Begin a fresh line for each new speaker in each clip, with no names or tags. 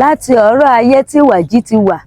láti ọ̀rọ̀ ayé tí Wàjí ti wà.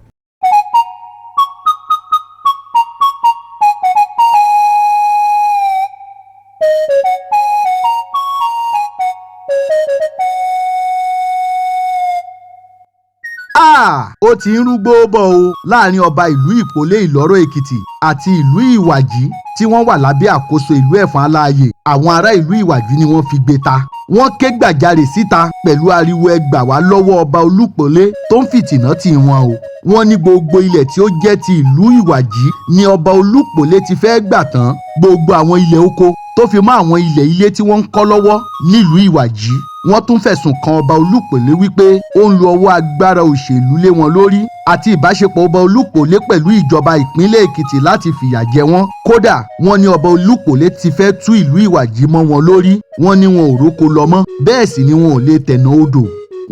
Ó ti ń rúgbó bọ̀ o láàrin ọba ìlú Ìpolé Ìlọ́rọ̀ Èkìtì àti ìlú Ìwàjí tí wọ́n wà lábẹ́ àkóso ìlú Ẹ̀fọ̀n Aláàyè. Àwọn ará ìlú Ìwàjí ni wọ́n fi gbé ta. Wọ́n ké gbàjarè síta pẹ̀lú ariwo ẹgbà wá lọ́wọ́ ọba Olúpolé tó ń fìtìná tì wọ́n o. Wọ́n ní gbogbo ilẹ̀ tí ó jẹ́ ti ìlú Ìwàjí ni ọba Olúpolé ti fẹ́ gbà tán. Gbogbo àwọn ilẹ̀ oko tó fi mọ́ àwọn ilé tí wọ́n ń kọ́ lọ́wọ́ nílùú Ìwàjí. Wọ́n tún fẹ̀sùn kan ọba Olúpolé wípé ó ń lo ọwọ́ agbára òṣèlú lé wọn lórí àti ìbáṣepọ̀ ọba Olúpolé pẹ̀lú ìjọba ìpínlẹ̀ Èkìtì láti fìyà jẹ wọ́n. Kódà wọ́n ní ọba Olúpolé ti fẹ́ tú ìlú Ìwàjí mọ́ wọn lórí. Wọ́n ní wọn ò róko lọ mọ́, bẹ́ẹ̀ sì ni wọn ò lè tẹ̀nà odò.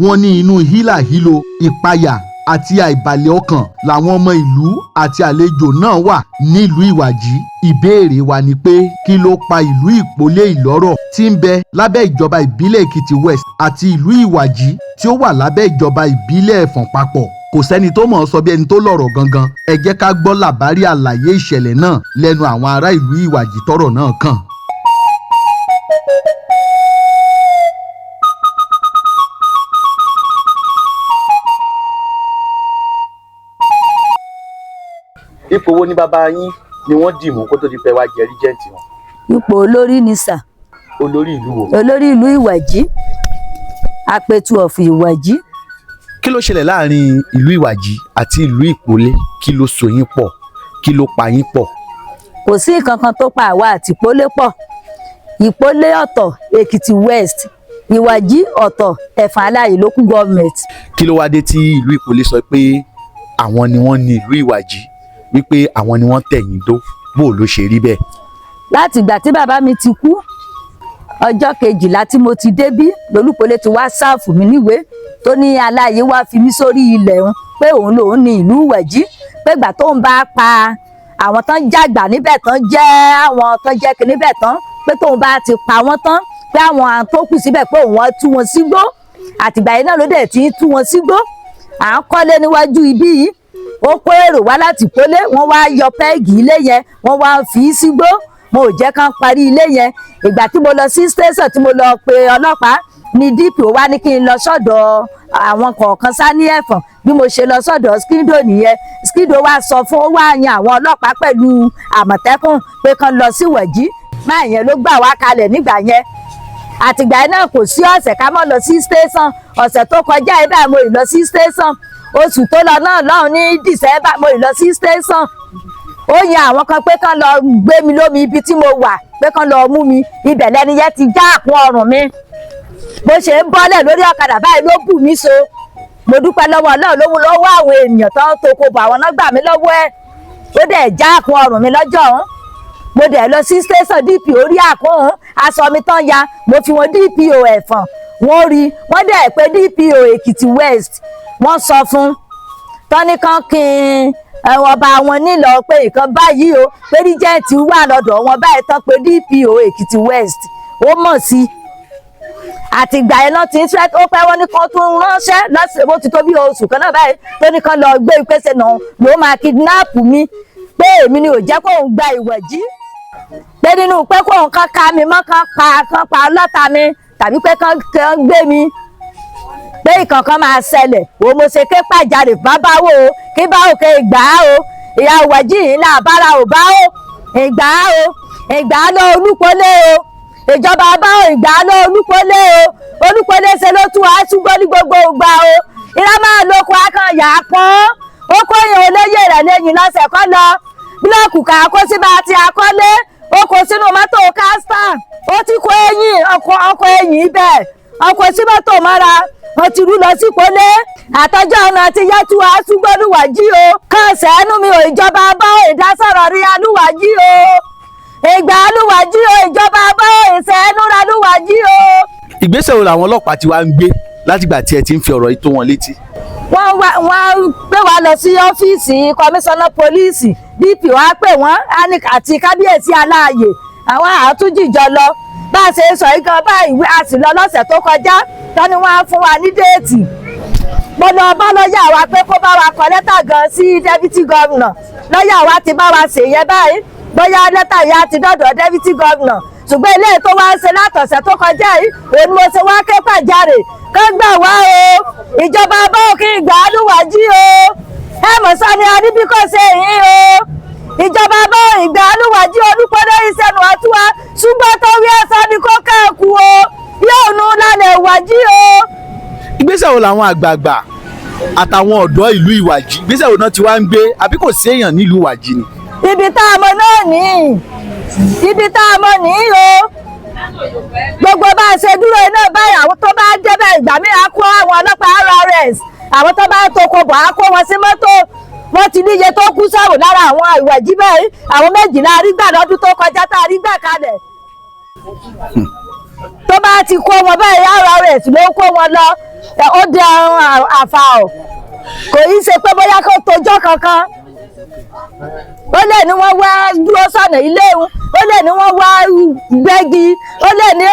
Wọ́n ní inú hílàhílo, ìpayà àti àìbalẹ̀ ọkàn làwọn ọmọ ìlú àti àlejò náà wà nílùú Ìwàjí. Ìbéèrè wa ni pé kí ló pa ìlú Ìpolé Ìlọ́rọ̀ tí ń bẹ lábẹ́ ìjọba ìbílẹ̀ Èkìtì West àti ìlú Ìwàjí tí ó wà lábẹ́ ìjọba ìbílẹ̀ Ẹ̀fọ̀n papọ̀? Kò sẹ́ni tó mọ̀ ọ́ sọ bí ẹni tó lọ̀rọ̀ gangan. Ẹ jẹ́ ká gbọ́ làbárí àlàyé ìṣẹ̀lẹ̀ náà lẹ́nu àwọn ará ìlú Ìwàjí tọ́rọ̀ náà kàn.
Ipò wo ni bàbá yín ni wọ́n dì mú kó tó di pé wá jẹ ríjẹ́ǹtì wọn?
Ipò olórí ni sà.
Olórí ìlú wo?
Olórí ìlú Ìwàjí, Apẹ̀tù ọ̀fù Ìwàjí.
Kí ló ṣẹlẹ̀ láàrin ìlú Ìwàjí àti ìlú Ìpolé? Kí ló so yín pọ̀? Kí ló pa yín pọ̀?
Kò sí nǹkan kan tó pa àwa àti Ìpolé pọ̀. Ìpolé ọ̀tọ̀, Èkìtì West, Ìwàjí ọ̀tọ̀, Ẹ̀fọ̀n Aláàyè local government.
Kí ló wá dé tí ìlú Ìpolé sọ pé àwọn ni wọ́n ní ìlú Ìwàjí, wípé àwọn ni wọ́n tẹ̀yìn dó? Bó ló ṣe rí bẹ́ẹ̀?
Láti ìgbà tí bàbá mi ti kú, ọjọ́ kejìlá tí mo ti débí lolúpolé ti wá sáàfù mi níwèé tó ní Aláàyè wá fi mí sórí ilẹ̀ òun pé òun lòun ní ìlú Ìwàjí, pé ìgbà tó ń bá pa àwọn tán jàgbà níbẹ̀ tán jẹ́ àwọn tán jẹ́ kí níbẹ̀ tán, pé tóun bá ti pa wọ́n tán pé àwọn tó kù síbẹ̀ pé òun tú wọn sígbó. Àtìgbà yìí náà ló dẹ̀ ti tú wọn sígbó. À ń kọ́lé níwájú ibí yìí, ó kó èrò wá láti Ìpolé, wọ́n wá yọ pẹ́ẹ̀gì ilé yẹn, wọ́n wá fi í sígbó. Mo ò jẹ́ kán parí ilé yẹn. Ìgbà tí mo lọ sí station tí mo lọ pe ọlọ́pàá ní DPO wá ní kí n lọ sọ́dọ̀ àwọn kọ̀ọ̀kan sá ní Ẹ̀fọ̀n. Bí mo ṣe lọ sọ́dọ̀ Skido nìyẹn, Skido wá sọ fún, ó wá yan àwọn ọlọ́pàá pẹ̀lú Àmọ̀tẹ́kùn pé kán lọ sí Ìwàjí. Máa yẹn ló gbà wá kalẹ̀ nígbà yẹn. Àtìgbà yẹn náà kò sí ọ̀sẹ̀ ká mọ́ lọ sí station. Ọ̀sẹ̀ tó kọjá yìí báyìí mo lọ sí station. Oṣù tó lọ náà lọ́hùn ní December mo lọ sí station. Ó yan àwọn kan pé kán lọ gbé mi lómi ibi tí mo wà, pé kán lọ mú mi. Ibẹ̀ lẹ́ni yẹn ti já àpò ọrùn mi. Bó ṣe ń bọ́lẹ̀ lórí ọ̀kadà báyìí ló bù mí so. Mo dúpẹ́ lọ́wọ́ Ọlọ́run lọ́wọ́ àwọn ènìyàn tó tó kó bọ̀, àwọn náà gbà mí lọ́wọ́ ẹ̀. Ó dẹ̀ já àpò ọrùn mi lọ́jọ́ ọ̀hún. Mo dẹ̀ lọ sí station DPO orí àpò ọ̀hún, aṣọ mi tán ya, mo fi wọn DPO Ẹ̀fọ̀n. Wọ́n rí, wọ́n dẹ̀ pé DPO Èkìtì West. Wọ́n sọ fún tọ́nìkan kí ọba wọn nílò pé nǹkan báyìí o, pé ríjẹ́ǹtì wà lọ́dọ̀ wọn báyìí tán pé DPO Èkìtì West ó mọ̀ sí. Àtìgbà yẹn náà ti ń fẹ́ ó pẹ́ wọ́n ní kan tún ránṣẹ́ lọ́sẹ̀ bó ti tó bí oṣù kan náà báyìí tó ní kan lọ gbé ìpèsè náà ló máa kidnap mi, pé èmi ni ò jẹ́ kóun gba Ìwàjí, pé nínú pé kóun kan ká mi mọ́ kan pa ọlọ́ta mi tàbí pé kan gbé mi, pé ìkankan máa ṣẹlẹ̀. Wo mo ṣe ké pàjáde bàbá wo kí bá òkè ìgbà o, ìyá Ìwàjí yìí là bára ò bá o, ìgbà lọ Olúpolé o, ìjọba bá o, ìgbà lọ Olúpolé o, Olúpolé ṣe ló tún wá ṣùgbọ́n ní gbogbo ìgbà o. Ìlà máa lo oko akànyà pọ́n, ó kó yẹn olóyè rẹ̀ lẹ́yìn lọ́sẹ̀ kọ́ lọ, búlọ́ọ̀kù kà kó síbi àti àkọ́lé, ó kó sínú mọ́tò kásítà, ó ti kó ẹ̀yìn ọkọ̀ ẹ̀yìn bẹ́ẹ̀, ọkọ̀ sí mọ́tò mọ́ra, wọ́n ti rú lọ sí Ìpolé. Àtọ́jọ́ ọ̀nà àti yẹ́tú àṣùgbọ́n Ìwàjí o, kàn sẹ́nu mi ò ìjọba bá ìdásọ̀rọ̀ rí Ìwàjí o, ìgbà Ìwàjí o, ìjọba bá ìsẹ́nu ra Ìwàjí o.
Ìgbésẹ̀ wo làwọn ọlọ́pàá ti wá ń gbé látìgbà tí ẹ ti ń fi ọ̀rọ̀ yìí tó wọn létí?
Wọ́n gbé wa lọ sí ọ́fíìsì kọmíṣánná pólíìsì, DPO wá pè wọ́n àti kábíyèsí Aláàyè, àwọn àtúnjìjọ lọ. Bá a ṣe sọ yìí kan báyìí a sì lọ lọ́sẹ̀ tó kọjá tán ni wọ́n á fún wa ní déètì mo lọ bá lọ́yà wa pé kó bá wa kọ lẹ́tà gan sí deputy governor lọ́yà wa ti bá wa ṣèyẹn báyìí bóyá lẹ́tà yẹn á ti dọ́dọ̀ deputy governor ṣùgbọ́n ilé tó wá ń ṣe látọ̀sẹ̀ tó kọjá yìí èmi mo ṣe wá ké pàjáre kó gbà wá o ìjọba bá òkè ìgbà àlùwàjí o ẹ mọ̀ sani adébí kò ṣe yín o ìjọba bá ìgbà àlùwàjí Olúpọ̀dé ìṣẹ̀nù ọ̀túnwá ṣùgbọ́n tó wí ẹ̀sán ni kó kẹ́ẹ̀kú o yóò nu lálẹ́ ìwàjí o.
ìgbésẹ̀ wo làwọn àgbààgbà àtàwọn ọ̀dọ́ ìlú ìwàjí ìgbésẹ̀ wo náà ti wá ń gbé àbí kò séèyàn nílùú ìwàjí ni.
ibi tá a mọ̀ náà ní ibi tá a mọ̀ ní o gbogbo bá a ṣe dúró iná báyìí àwọn tó bá débẹ̀ ìgbà míì á kó àwọn ọlọ́pàá RRS àwọn tó bá toko bọ̀ á kó wọn sí mọ́tò wọ́n ti níye tó kú sọ̀rọ̀ lára àwọn ìwàjí bẹ́ẹ̀ àwọn 12 àrígbà lọ́dún tó kọjá tá a rí gbà kalẹ̀ tó bá ti kó wọn báyìí RRS ló kó wọn lọ ó di àfà ọ̀ kò í ṣe pé bóyá kó tojọ́ kankan ó lè ní wọ́n wá dúró sọ̀nà ilé wọn ó lè ní wọ́n wá gbẹ́gi ó lè ní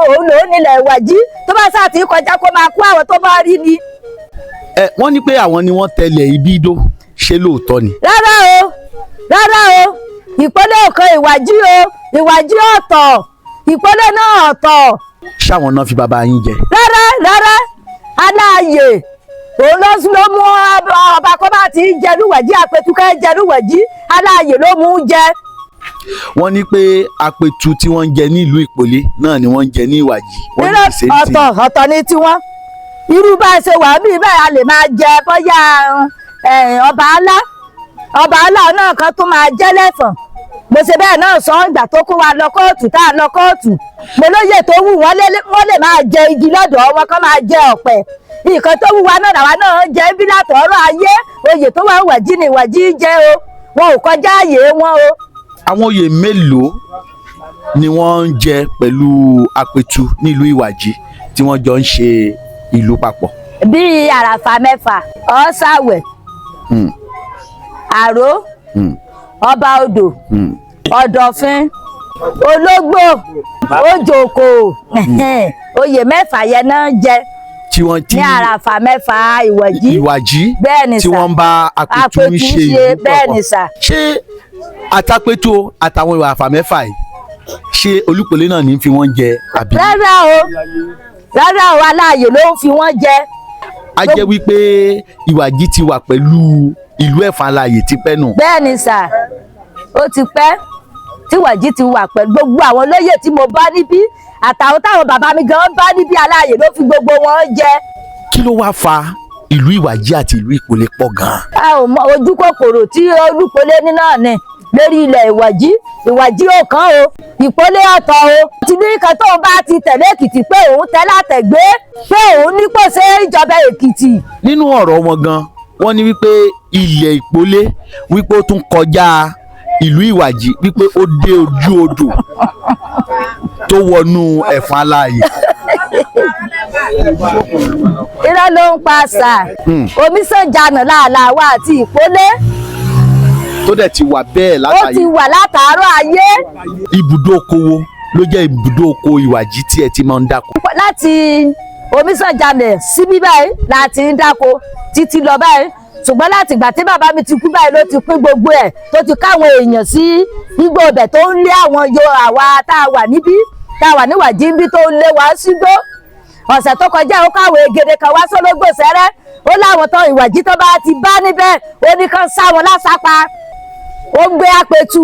òun lòún nílẹ̀ ìwàjí tó bá sáà tí kọjá kó máa kó àwọn tó bá rí ni.
wọ́n ní pé àwọn ni wọ́n tẹ̀lé ibi dó ṣé lóòótọ́ ni.
rárá o ìpínlẹ̀ ọ̀kan ìwàjí o ìwàjí ọ̀tọ̀ ìpínlẹ̀ náà ọ̀tọ̀.
ṣáwọn náà fi bàbá yín jẹ.
rárá aláàyè òun ló mú ọba kọ́ bá ti ń jẹlúwẹ̀jí àpètúkẹ́ jẹlúwẹ̀jí aláàyè ló mú jẹ.
wọ́n ní pé àpètú tí wọ́n ń jẹ ní ìlú Ìpolé náà ni wọ́n ń jẹ ní ìwàjí.
ọ̀tọ̀ ni tiwọn irú bá a ṣe wà bí bẹ́ẹ̀ a lè máa jẹ bóyá ọba alá náà kan tún máa jẹ́ lẹ́fọ̀n mo ṣe bẹ́ẹ̀ náà sọ ìgbà tó kó wa lọ kóòtù tá a lọ kóòtù mo lóye tó wù wọ́n lè máa jẹ igi lọ́dọ̀ wọn kán máa jẹ ọ̀pẹ nǹkan tó wù wá náà làwa náà jẹ bí látọ̀ ọ̀rọ̀ ayé oyè tó wà ìwàjí ni ìwàjí jẹ o wọn ò kọjá ààyè wọn o.
àwọn oyè mélòó ni wọ́n ń jẹ pẹ̀lú àpètú nílùú ìwàjí tí wọ́n jọ ń ṣe ìlú papọ̀.
bíi àràfà 6 ọ̀sàwẹ̀ àró ọba odò ọ̀dọ̀fin ológbò òjòkó oyè 6 yẹn náà jẹ ní àràfà 6 ìwàjí bẹ́ẹ̀ ni sà
tí wọ́n ń bá àpètú ń ṣe ìlú
bẹ́ẹ̀ ni sà.
ṣé àtàpètú àtàwọn ìwà àfà 6 yìí ṣé Olúpọ̀lé náà ní fi wọ́n jẹ àbí.
rárá o aláàyè ló ń fi wọ́n jẹ.
a jẹ́ wípé ìwàjí ti wà pẹ̀lú ìlú Ẹ̀fọ̀n aláàyè tipẹ́ nù.
bẹ́ẹ̀ ni sà ó ti pẹ́ tí ìwàjí ti wà pẹ̀lú gbogbo àwọn olóyè tí mo bá níbí àtàwọn táwọn bàbá mi gan bá níbí aláàyè ló fi gbogbo wọn jẹ.
kí ló wáá fa ìlú ìwàjí àti ìlú Ìpolé pọ̀ gan-an.
a ò mọ ojú kòkòrò tí Olúpọ̀lé ní náà ni lórí ilẹ̀ ìwàjí ò kàn o Ìpolé ọ̀tọ̀ o ti ní kan tóun bá ti tẹ̀lé Èkìtì pé òun tẹ́ látẹ̀gbé pé òun ní kò ṣe ìjọba Èkìtì.
nínú ọ̀rọ̀ wọn gan wọ́n ní wípé ilẹ̀ Ìpolé wípé ó tún kọjá ìlú ìwàjí wípé ó dé ojú odò tó wọnú Ẹ̀fọ̀n aláàyè.
irọ́ ló ń pa àṣà omi sànjànà láàlà wa àti Ìpolé.
tó dẹ̀ ti wà bẹ́ẹ̀ látàyè.
ó ti wà látàárọ̀ ayé.
ibùdó okòwò ló jẹ́ ibùdó oko ìwàjí tí ẹ ti máa ń dáko.
láti omi sànjànà síbí báyìí láti ń dáko títí lọ báyìí ṣùgbọ́n láti ìgbà tí bàbá mi ti kú báyìí ló ti pín gbogbo ẹ̀ tó ti káwọn èèyàn sí igbó ibẹ̀ tó ń lé àwọn àwa tá a wà níbí tá a wà níwàjí níbí tó ń lé wá sígbó ọ̀sẹ̀ tó kọjá ó káwọn egede kan wá sólógbò sẹ́rẹ́ ó láwọn tán ìwàjí tó bá ti bá níbẹ̀ ó ní kán sá wọn lásápa ó ń gbé àpètú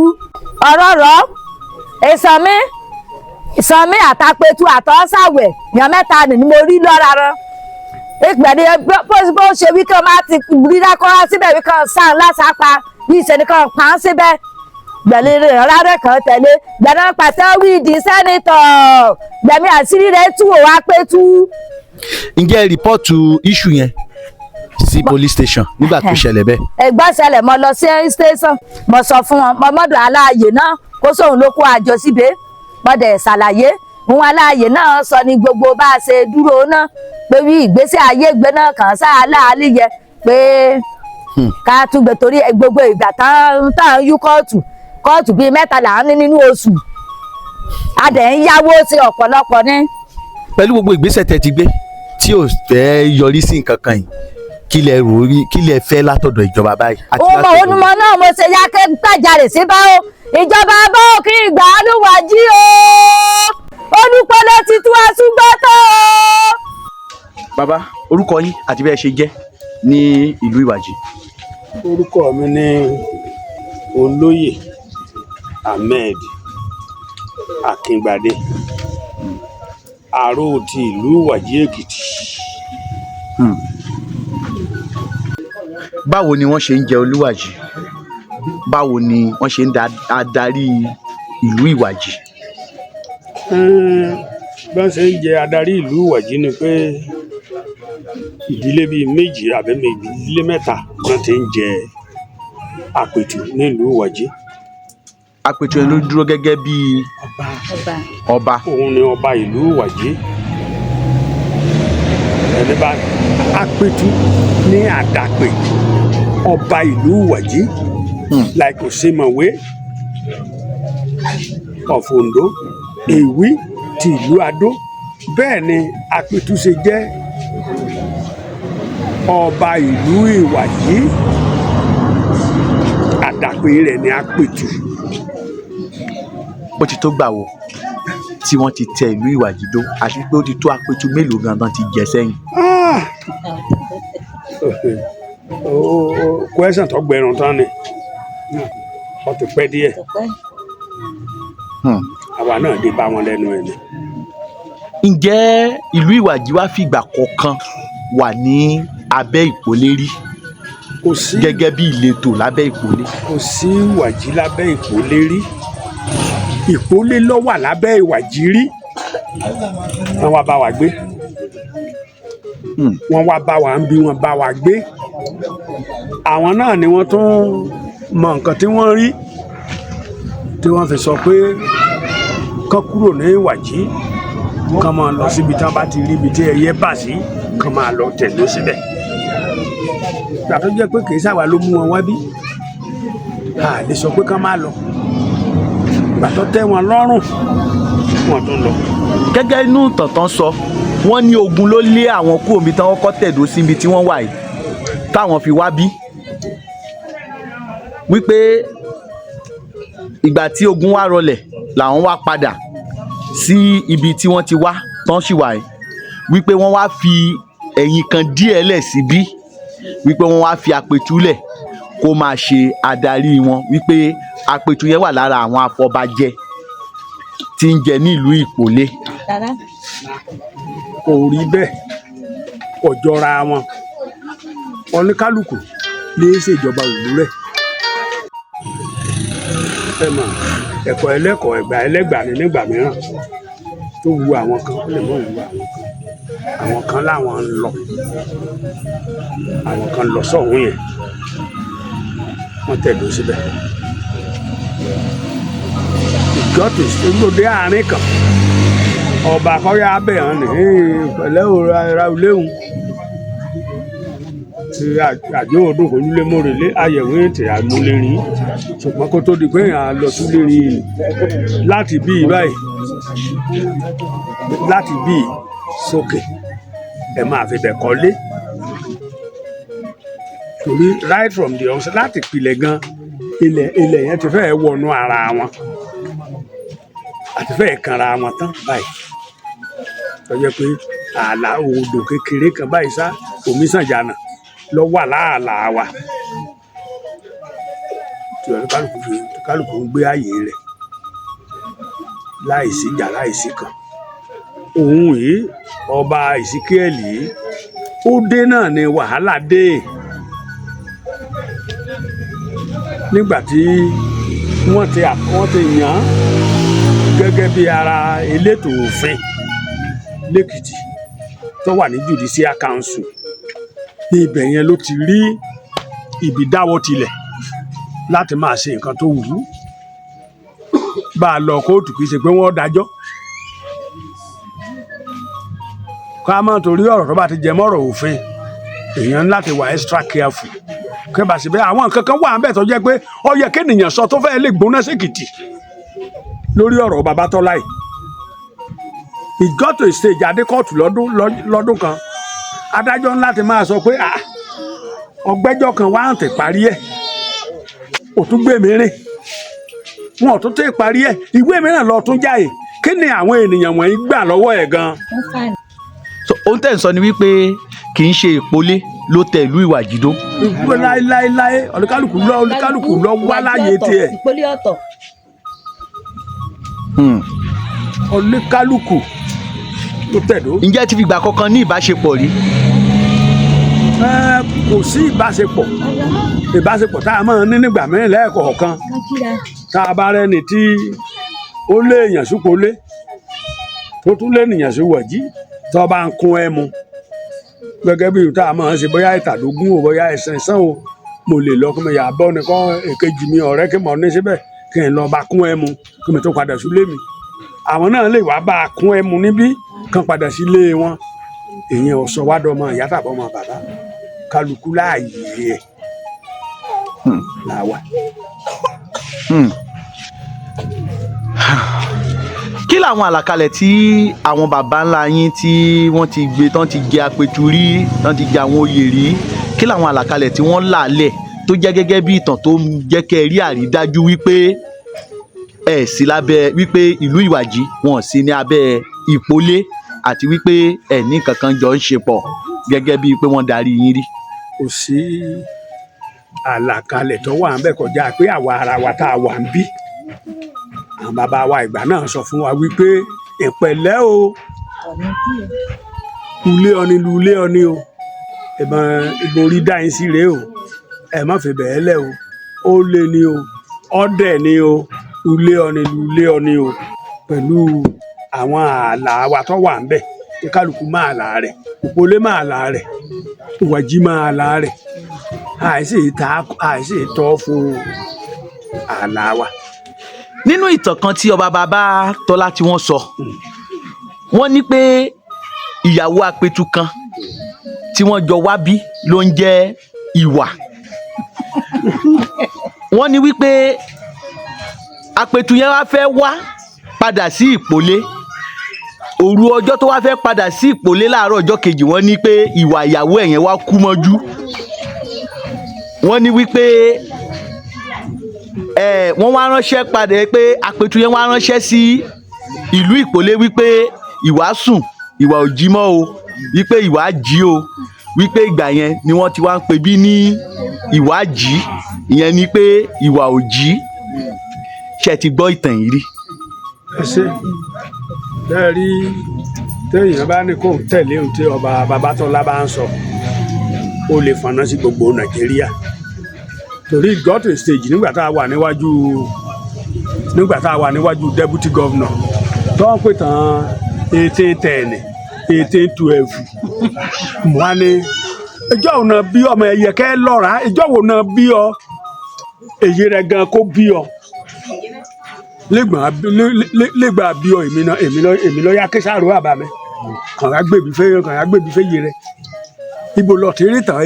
ọ̀rọ̀rọ̀ ìsànmí àtàpètú àtọ́sàwẹ̀ èèyàn 3 ni mo rí lọ́ra rán ìgbàdí bó ṣe wí kán máa ti rí dákọ́rá síbẹ̀ wí kán sá lásápa yìí ṣe ni kán pa á síbẹ̀ gbẹ̀lẹ́ rẹ̀ rárẹ̀ kan tẹ̀lé gbẹ̀dọ̀ pàtẹ́ wíìdì sẹ́nitọ̀ gbẹ̀mí àṣírí rẹ̀ tú òwò àpètú.
ǹjẹ́ rìpọ́ọ̀tù iṣu yẹn sí police station nígbà tó ṣẹlẹ̀ bẹ́ẹ̀.
ẹ̀gbọ́n ṣẹlẹ̀ mo lọ sí station mo sọ fún wọn mo mọ́dọ̀ aláàyè náà kó sóun ló kó àjọ síbẹ̀ mo dẹ̀ ṣàlàyé òun aláàyè náà sọ ní gbogbo bá a ṣe dúró náà pé bí ìgbésí ayé gbé náà kàn sáà láàlì yẹ pé ká túgbẹ torí gbogbo ìgbà táwọn yú kóòtù bíi 3 là ń ní nínú oṣù a dẹ̀ ń yáwó sí ọ̀pọ̀lọpọ̀ ní.
pẹ̀lú gbogbo ìgbésẹ̀ tẹ́ ti gbé tí ò fẹ́ yọrí sí nǹkan kan yìí kí lẹ rò rí kí lẹ fẹ́ látọ̀dọ̀ ìjọba báyìí.
ọmọ onímọ̀ náà mo ṣe ya kẹ́ gbàjarè sí bá o ìjọba bá ò kí ìgbà Olúwàjí o Olúpọ̀lẹ́ ti tú àṣùgbọ́tọ̀ o.
bàbá orúkọ yín àti bẹ́ẹ̀ ṣe jẹ́ ní ìlú Ìwàjì.
orúkọ mi ní Olóyè Ahmed Akíngbadé àrò ti ìlú Ìwàjì Èkìtì.
báwo ni wọ́n ṣe ń jẹ Olúwàjì báwo ni wọ́n ṣe ń adarí ìlú Ìwàjì.
bí wọ́n ṣe ń jẹ adarí ìlú Ìwàjì ni pé ìdílé bíi méjì àbí ìdílé mẹ́ta wọ́n ti ń jẹ àpètù nílùú Ìwàjì.
àpètù yẹn ló dúró gẹ́gẹ́ bí ọba.
òun ni ọba ìlú Ìwàjì. ẹni bá àpètù ní àdàpè ọba ìlú Ìwàjì like Òsèmọ̀wé of Ondo Èwí ti ìlú Adó bẹ́ẹ̀ ni àpètù ṣe jẹ́ ọba ìlú Ìwàjì. àdàpè rẹ̀ ni àpètù.
ó ti tó gbà wo tí wọ́n ti tẹ ìlú Ìwàjì dó àti pé ó ti tó àpètù mélòó gan-an ti jẹ sẹ́yìn.
kwẹ́sàn tó gbẹ̀rún tán ni ó ti pẹ́ díẹ̀ àwa náà dé bá wọn lẹ́nu ẹ̀ ni.
ǹjẹ́ ìlú Ìwàjì wá fìgbà kọ̀ọ̀kan wà ní abẹ́ Ìpolé rí
kò sí
gẹ́gẹ́ bí ìletò lábẹ́ Ìpolé.
kò sí Ìwàjì lábẹ́ Ìpolé rí. Ìpolé ló wà lábẹ́ Ìwàjì rí. wọ́n wá bá wa gbé. wọ́n wá bá wa ń bí wọ́n bá wa gbé. àwọn náà ni wọ́n tún mọ nǹkan tí wọ́n rí tí wọ́n fi sọ pé kán kúrò ní Ìwàjì kán máa lọ síbi tí wọ́n bá ti rí ibi tí ẹyẹ bà sí kán máa lọ tẹ̀lé síbẹ̀. ìgbà tó jẹ́ pé kì í ṣàwa ló mú wọn wá bí a lè sọ pé kán máa lọ. ìgbà tó tẹ́ wọn lọ́rùn wọ́n tún lọ.
gẹ́gẹ́ inú tọ̀tàn sọ wọ́n ní ogun ló lé àwọn kúrò níbi tí wọ́n kọ́ tẹ̀dó síbi tí wọ́n wà yìí táwọn fi wá bí wípé ìgbà tí ogun wá rọlẹ̀ làwọn wá padà sí ibi tí wọ́n ti wá tán sì wà yìí wípé wọ́n wá fi ẹ̀yìn kan díẹ̀ lẹ̀ síbí wípé wọ́n wá fi àpètù lẹ̀ kó máa ṣe adarí wọn wípé àpètù yẹn wà lára àwọn afọbajẹ tí ń jẹ ní ìlú Ìpolé.
kò rí bẹ́ẹ̀ kò jọra wọn oníkálukú lè ṣèjọba òwú rẹ̀. ẹ mọ̀ ẹ̀kọ́ ẹlẹ́kọ̀ọ́ ẹ̀gbà ẹlẹ́gbà ni nígbà mìíràn tó wu àwọn kan ó lè mọ̀ wu àwọn kan láwọn ń lọ àwọn kan lọ sọ́hún yẹn wọ́n tẹ̀dó síbẹ̀. ìjọ́tò ìṣèlódé àárín kan ọba akọ́yà abẹ́ hàn ní pẹ̀lẹ́ òra léwu àjọ ọdún kò nílé mórèlé àyẹ̀wò ètè àmúlérí ṣùgbọ́n kó tó di pé èèyàn lọ sílé rí i láti bí báyìí láti bí sókè ẹ máa fi bẹ̀ kọ́lé torí right from the onset láti pilẹ̀ gan ilẹ̀ yẹn ti fẹ́ẹ̀ wọnú ara wọn àti fẹ́ẹ̀ kanra wọn tán báyìí tó jẹ́ pé ààlà odò kékeré kan báyìí sá omi sàn jànà lọ wà láàlà wa tí kálukú ń gbé ààyè rẹ̀ láìsí ìjà láìsí kan. òun yìí ọba Ìsíkíẹ́lì ó dé náà ni wàhálà dé nígbà tí wọ́n ti yàn án gẹ́gẹ́ bí ara elétò òfin lẹ́kìtì tó wà ní Judicial Council ní ibẹ̀ yẹn ló ti rí ibi dáwọ́ tilẹ̀ láti máa ṣe nǹkan tó wù ú bá a lọ kóòtù kì í ṣe pé wọ́n dájọ́ ká má torí ọ̀rọ̀ tó bá ti jẹ mọ́rọ̀ òfin èèyàn láti wà extra careful kẹ́bà síbẹ̀ àwọn nǹkan kan wà níbẹ̀ tó jẹ́ pé ó yẹ kéèyàn sọ tó fẹ́ẹ́ lè gbóná sékìtì lórí ọ̀rọ̀ Babátọ́lá yìí it got to a stage adé kóòtù lọ́dún kan adájọ́ ńlá ti máa sọ pé ọgbẹ́jọ́ kan wá ń tẹ̀ parí ẹ̀ òtún gbé mi rìn wọn ò tún tẹ̀ parí ẹ̀ ìwé mìíràn lọ tún jáde kí ni àwọn ènìyàn wọ̀nyí gbà lọ́wọ́ ẹ̀ gan.
so ohun tẹ̀ ń sọ ni wípé kì í ṣe ìpolé ló tẹ ìlú Ìwàjì dó.
ìwé láéláé olúkálùkù lọ wá láyé tiẹ̀
ìpolé ọ̀tọ̀.
olúkálùkù ló tẹ̀dó.
ǹjẹ́ ti fi ìgbà kankan ní ìbáṣepọ̀ rí.
kò sí ìbáṣepọ̀ tá a máa ní nígbà mẹ́rin lẹ́ẹ̀kọ̀ọ̀kan tá a bá rẹ́ni tí ó lé èèyàn súpolé tó tún lé ènìyàn sí Ìwàjì tó bá ń kún ẹmu gẹ́gẹ́ bí tá a máa ń ṣe bóyá ìtàdógún o bóyá ìsẹ̀nsán o mo lè lọ kí mi yà bọ́ nìkan èkejì mi ọ̀rẹ́ kí mo ní síbẹ̀ kí n lọ bá kún ẹmu kí mi tó padà sílé mi àwọn náà lè wá bá a kún ẹmu níbí kan padà sílé wọn èyàn ọ̀sọ̀ wá dọ́mọ ìyá tàbí ọmọ bàbá kálukú láàyè ẹ̀ làwà.
kí làwọn àlàkalẹ̀ tí àwọn baba ńlá yín tí wọ́n ti gbé tán ti jẹ apẹ̀tù rí tán ti jẹ àwọn oyè rí kí làwọn àlàkalẹ̀ tí wọ́n là lẹ̀ tó jẹ́ gẹ́gẹ́ bí ìtàn tó ń jẹ́ kẹ́ ẹ rí àrídájú wípé ẹ̀ sí lábẹ́ wípé ìlú Ìwàjì wọn sí ní abẹ́ ìpolé àti wípé ẹ̀ ní kankan jọ ń ṣe pọ̀ gẹ́gẹ́ bíi pé wọ́n darí yín rí.
kò sí àlàkalẹ̀ tó wà ń bẹ̀ kọjá pé àwa ara wa tá a wà ń bí àwọn bàbá wa ìgbà náà sọ fún wa wípé ìpẹ̀lẹ́ o lulẹ̀ ọni lulẹ̀ ọni o ìbọn orí dáhìn sí rèé o ẹ má fi bẹ̀ẹ́ lẹ̀ o ó lé ní o ọ̀dẹ̀ ní o lulẹ̀ ọni o pẹ̀lú àwọn ààlà wa tó wà ń bẹ̀ kí kálukú máa là rẹ̀ ìpolé máa là rẹ̀ Ìwàjì máa là rẹ̀ àìsí ìtọ́ fún ààlà wa.
nínú ìtàn kan tí ọba bàbá Tọ́lá tí wọ́n sọ wọ́n ní pé ìyàwó apẹ̀tù kan tí wọ́n jọ wá bí ló ń jẹ́ Ìwà wọ́n ní wípé apẹ̀tù yẹn wá fẹ́ wá padà sí ìpolé òru ọjọ́ tó wá fẹ́ padà sí ìpolé láàárọ̀ ọjọ́ kejì wọ́n ní pé Ìwà ìyàwó ẹ̀ yẹn wá kú mọ́jú wọ́n ní wípé wọ́n wá ránṣẹ́ padà pé apẹ̀tù yẹn wá ránṣẹ́ sí ìlú ìpolé wípé Ìwà sùn Ìwà ò jí mọ́ o wípé Ìwà jí o wípé ìgbà yẹn ni wọ́n ti wá ń pè bí ní Ìwà jí ìyẹn ni pé Ìwà ò jí ṣe ti gbọ́ ìtàn yìí rí.
ẹ ṣe bẹ́ẹ̀ rí téèyàn bá ní kó tẹ̀lé ohun tí ọba Babátọ́lá bá ń sọ ó lè fọnà sí gbogbo Nàìjíríà torí got a stage nígbà tá a wà níwájú deputy governor tó ń pè tán 1810 1812 wọ́n ní ìjọ wo náà bí ọmọ ẹ̀yẹ kẹ́ lọ́ra ìjọ wo náà bí ọ èyí rẹ̀ gan kó bí ọ lẹ́gbàá bí ọ èmi lọ yá késàrò àbámẹ́ kàn á gbèbí fẹ́ yé rẹ̀ ibo lọ tí rí tàn 1901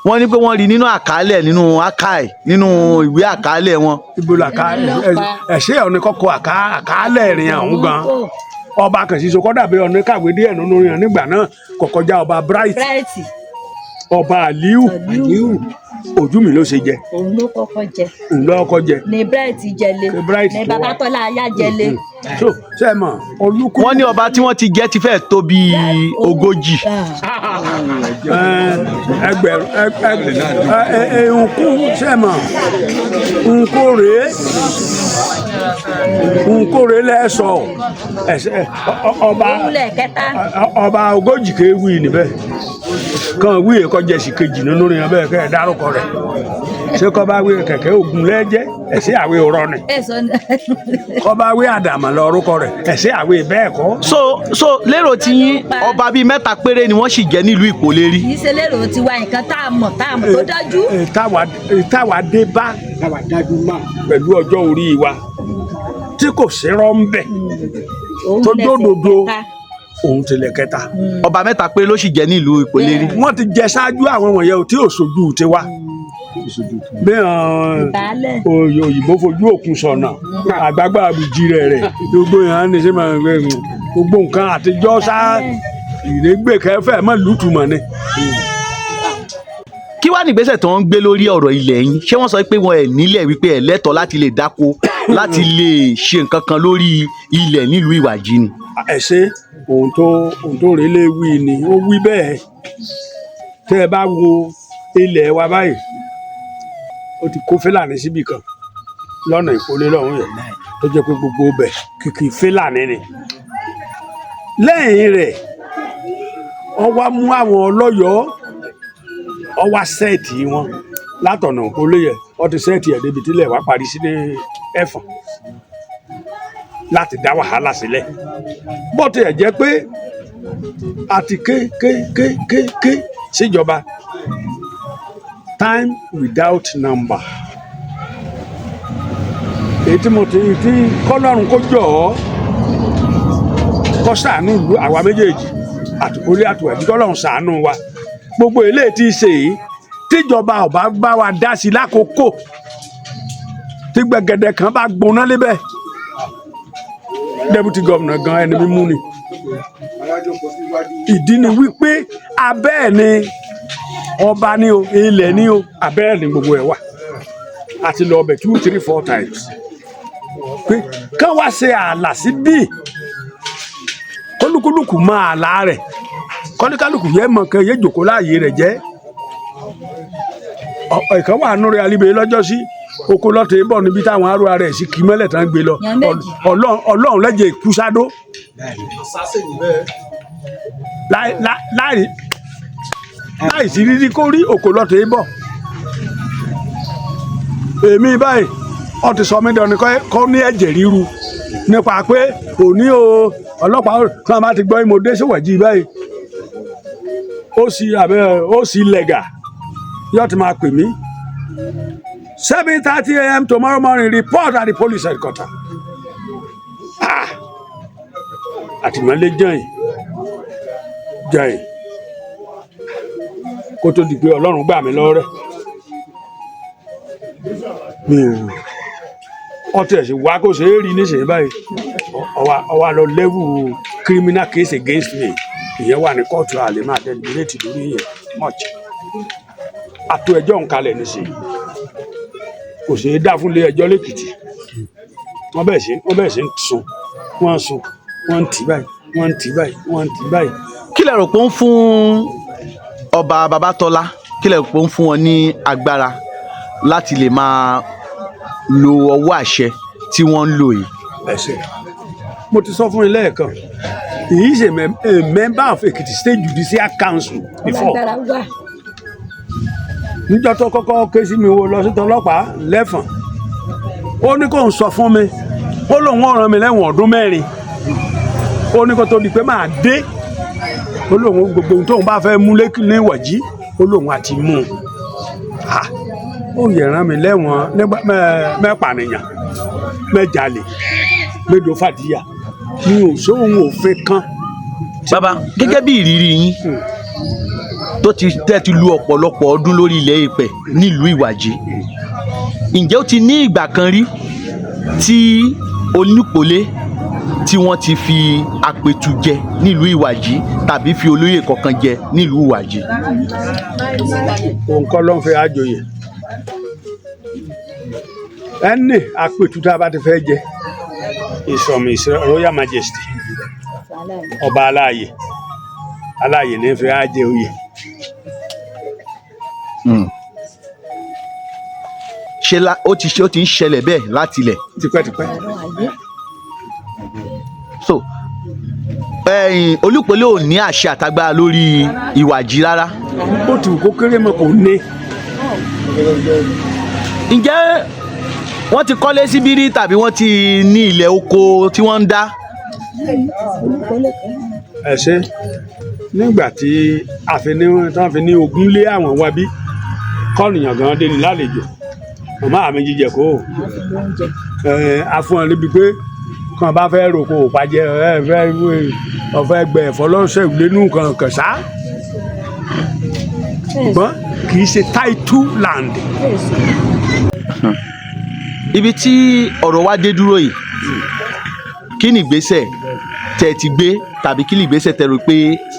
wọ́n ní pé wọ́n rí nínú àkàálẹ̀ nínú akai nínú ìwé àkàálẹ̀ wọn.
ibo la ẹ̀ṣẹ́ ọ̀nì kọ́kọ́ àkàálẹ̀ ìrìn àwọn gan ọba kan ṣiṣẹ́ kọ́ dàbí ọ̀nì kàwé díẹ̀ nínú ìrìn nígbà náà kọ̀kọ́já ọba Bright ọba Aliu ojú mi ló ṣe jẹ.
òun ló kọ́kọ́ jẹ.
òun ló kọ́kọ́ jẹ.
ní Bright jẹlé ní Babátọ́lá ayá jẹlé.
so ṣe mọ olùkú.
wọ́n ní ọba tí wọ́n ti jẹ ti fẹ́ tó bí 40.
nkú ṣe mọ nkórè lẹ́sọ ọba 40 kéwì níbẹ̀ kan wí kọjá sí kejì nínú rìn bẹ́ẹ̀ kẹ́ ẹ̀ dárúkọ rẹ̀ ṣé kọ́ bá wí kẹ̀kẹ́ ògùn lẹ́jẹ́ ẹ̀sẹ̀ àwẹ̀ òrọ̀ ni kọ́ bá wí àdàmà lọ́rúkọ rẹ̀ ẹ̀sẹ̀ àwẹ̀ bẹ́ẹ̀ kọ́.
so lérò tí yín ọba bíi 3 péré ni wọ́n sì jẹ́ nílùú Ìpolé rí.
kì í ṣe lérò tiwa nǹkan tá a mọ̀ tó dájú.
táwa dé bá pẹ̀lú ọjọ́ orí wa tí kò sí rọ́ńbẹ̀ tó dódòdó òun tilẹ̀ kẹta.
ọba 3 péré ló sì jẹ́ nílùú Ìpolé rí.
wọ́n ti jẹ ṣáájú àwọn wọ̀nyẹn tí ò sojú tiwa bí òyìnbó fojú òkun sọ̀nà àgbàgbà àbùjí rẹ̀ gbogbo yẹn ní sí máa gbogbo nǹkan àtijọ́ sá ìrégbè kẹfẹ́ mọ́ lùtùmọ̀ ni.
kí wàá ní ìgbésẹ̀ tó ń gbé lórí ọ̀rọ̀ ilẹ̀ yín ṣé wọ́n sọ pé wọn ẹ̀ nílẹ̀ wípé ẹ̀ lẹ́tọ̀ọ́ láti lè dáko láti lè ṣe nǹkan kan lórí ilẹ̀ nílùú Ìwàjì ni.
ẹ ṣe ohun tó rélé wí ni ó wí bẹ́ẹ̀ tẹ́ ẹ bá wo ilẹ̀ wa báyìí ó ti kó Fúlàní síbì kan lọ́nà Ìpolé lọ́hùn yẹn tó jẹ́ pé gbogbo bẹ̀ kìkì Fúlàní ni. lẹ́yìn rẹ̀ ó wá mú àwọn ọlọ́yọ̀ọ́ ó wá sẹ́ẹ̀tì wọn látọ̀nà Ìpolé yẹn ó ti sẹ́ẹ̀tì ẹ̀ débi tílẹ̀ wá parí sí ní Ẹ̀fọ̀n láti dá wàhálà sílẹ̀ bó tiẹ̀ jẹ́ pé àti ké síjọba time without number èyí tí mo ti kọ́lọ́run kó jọ ọ́ kó ṣàánú ìlú àwa méjèèjì àtìkórí àtìwẹ̀dí kọ́lọ́run ṣàánú wa gbogbo eléyìí tí í ṣe yìí tíjọba ò bá bá wa dá sí lákòókò tí gbẹ̀gẹ̀dẹ̀ kan bá gbóná lébẹ̀ deputy governor gan ẹni mímú ni ìdí ni wípé abẹ́ ẹ̀ ni ọba ni o ilẹ̀ ni o abẹ́ ẹ̀ ni gbogbo ẹ̀ wà àti lọ ọbẹ̀ 2, 3, 4 times pé kán wá ṣe ààlà sí bíi kólúkúlùkù mọ ààlà rẹ̀ kọ́níkálùkù yẹ mọ̀ kan yẹ jòkó láàyè rẹ̀ jẹ́ ìkan wà nù rẹ̀ alíbẹ̀ lọ́jọ́ sí oko lọ́tẹ̀ bọ̀ níbi táwọn aró ara ẹ̀ sí kí mọ́lẹ̀ tán gbé lọ ọlọ́run lẹ́jẹ̀ ìkúsádó láì sí rírí kó rí oko lọ́tẹ̀ bọ̀ èmi báyìí ó ti sọ mí dání kọ́ ní ẹ̀jẹ̀ ríru nípa pé òní o ọlọ́pàá kan bá ti gbọ́ ìmọ̀dé síwájú báyìí ó sì lẹ̀gà yóò ti máa pè mí 7:30 a.m. tomorrow morning report at the police headquarters. àtìmọ́lé jẹ́yìn kó tó di pé ọlọ́run gbà mí lọ́rẹ́ ọtí ẹ̀ sì wá kó ṣe é rí níṣẹ́ báyìí ọwọ́ lọ level criminal case against me ìyẹn wà ní kóòtù àlè máa deliberate lórí yẹn much àtò ẹjọ́ ń kalẹ̀ níṣẹ́ kò ṣe é dá fún ilé ẹjọ́ lẹ́kìtì wọ́n bẹ̀ ṣe ń sun wọ́n ń tì báyìí wọ́n ń tì báyìí.
kí lẹ rò pé ó ń fún ọba Babátọ́lá kí lẹ rò pé ó ń fún wọn ní agbára láti lè máa lo ọwọ́ àṣẹ tí wọ́n ń lò yìí.
ẹsẹ̀ mo ti sọ fún yín lẹ́ẹ̀kan he is a member of Ekiti State Judicial Council before níjọ́ tó kọ́kọ́ ké sí mi wo lọ sí tọlọ́pàá lẹ́fọ̀n ó ní kó ń sọ fún mi ó lóun ó rán mi lẹ́wọ̀n ọdún 4 ó ní kó tó di pé máa dé ó lóun gbogbo ohun tóun bá fẹ́ mú ní Ìwàjì ó lóun àti mú ó yẹ rán mi lẹ́wọ̀n mẹ́pànìyàn mẹ́jalè mẹ́dọ̀ fàdíyà mi ò sóhun òfin kan.
bàbá gẹ́gẹ́ bí ìrírí yín tó ti lu ọ̀pọ̀lọpọ̀ ọdún lórí ilẹ̀ Ifẹ̀ nílùú Ìwàjì ǹjẹ́ ó ti ní ìgbà kan rí tí Onípolé tí wọ́n ti fi apẹ̀tù jẹ nílùú Ìwàjì tàbí fi olóyè kankan jẹ nílùú Ìwàjì.
òun kọ́ ló ń fẹ́ àjòyè ẹni apẹ̀tù tá a bá ti fẹ́ jẹ from His Royal Majesty ọba aláàyè ní fẹ́ àjẹ oyè.
ó ti ń ṣẹlẹ̀ bẹ́ẹ̀ láti ilẹ̀.
tipẹ́tipẹ́.
so Olúpolé ò ní àṣẹ àtagbára lórí Ìwàjì rárá.
ó ti wù kó kéré mọ́ kò ní.
ǹjẹ́ wọ́n ti kọ́lé síbí rí tàbí wọ́n ti ní ilẹ̀ oko tí wọ́n ń dá.
ẹ ṣe nígbà tí wọ́n fi ní ogún lé àwọn wa bí kọ́nìyàn gan dé ní lálejò màmá mi jíjẹ kó afún ọ níbi pé kàn bá fẹ́ roko òpàjẹ ọ̀fẹ́ gbẹ ẹ̀fọ́ lọ́sẹ̀ ìlénú kankan ṣá ṣùgbọ́n kì í ṣe title land.
ibi tí ọ̀rọ̀ wa dé dúró yìí kí ni ìgbésẹ̀ tẹ́ ti gbé tàbí kí ni ìgbésẹ̀ tẹ́ rò pé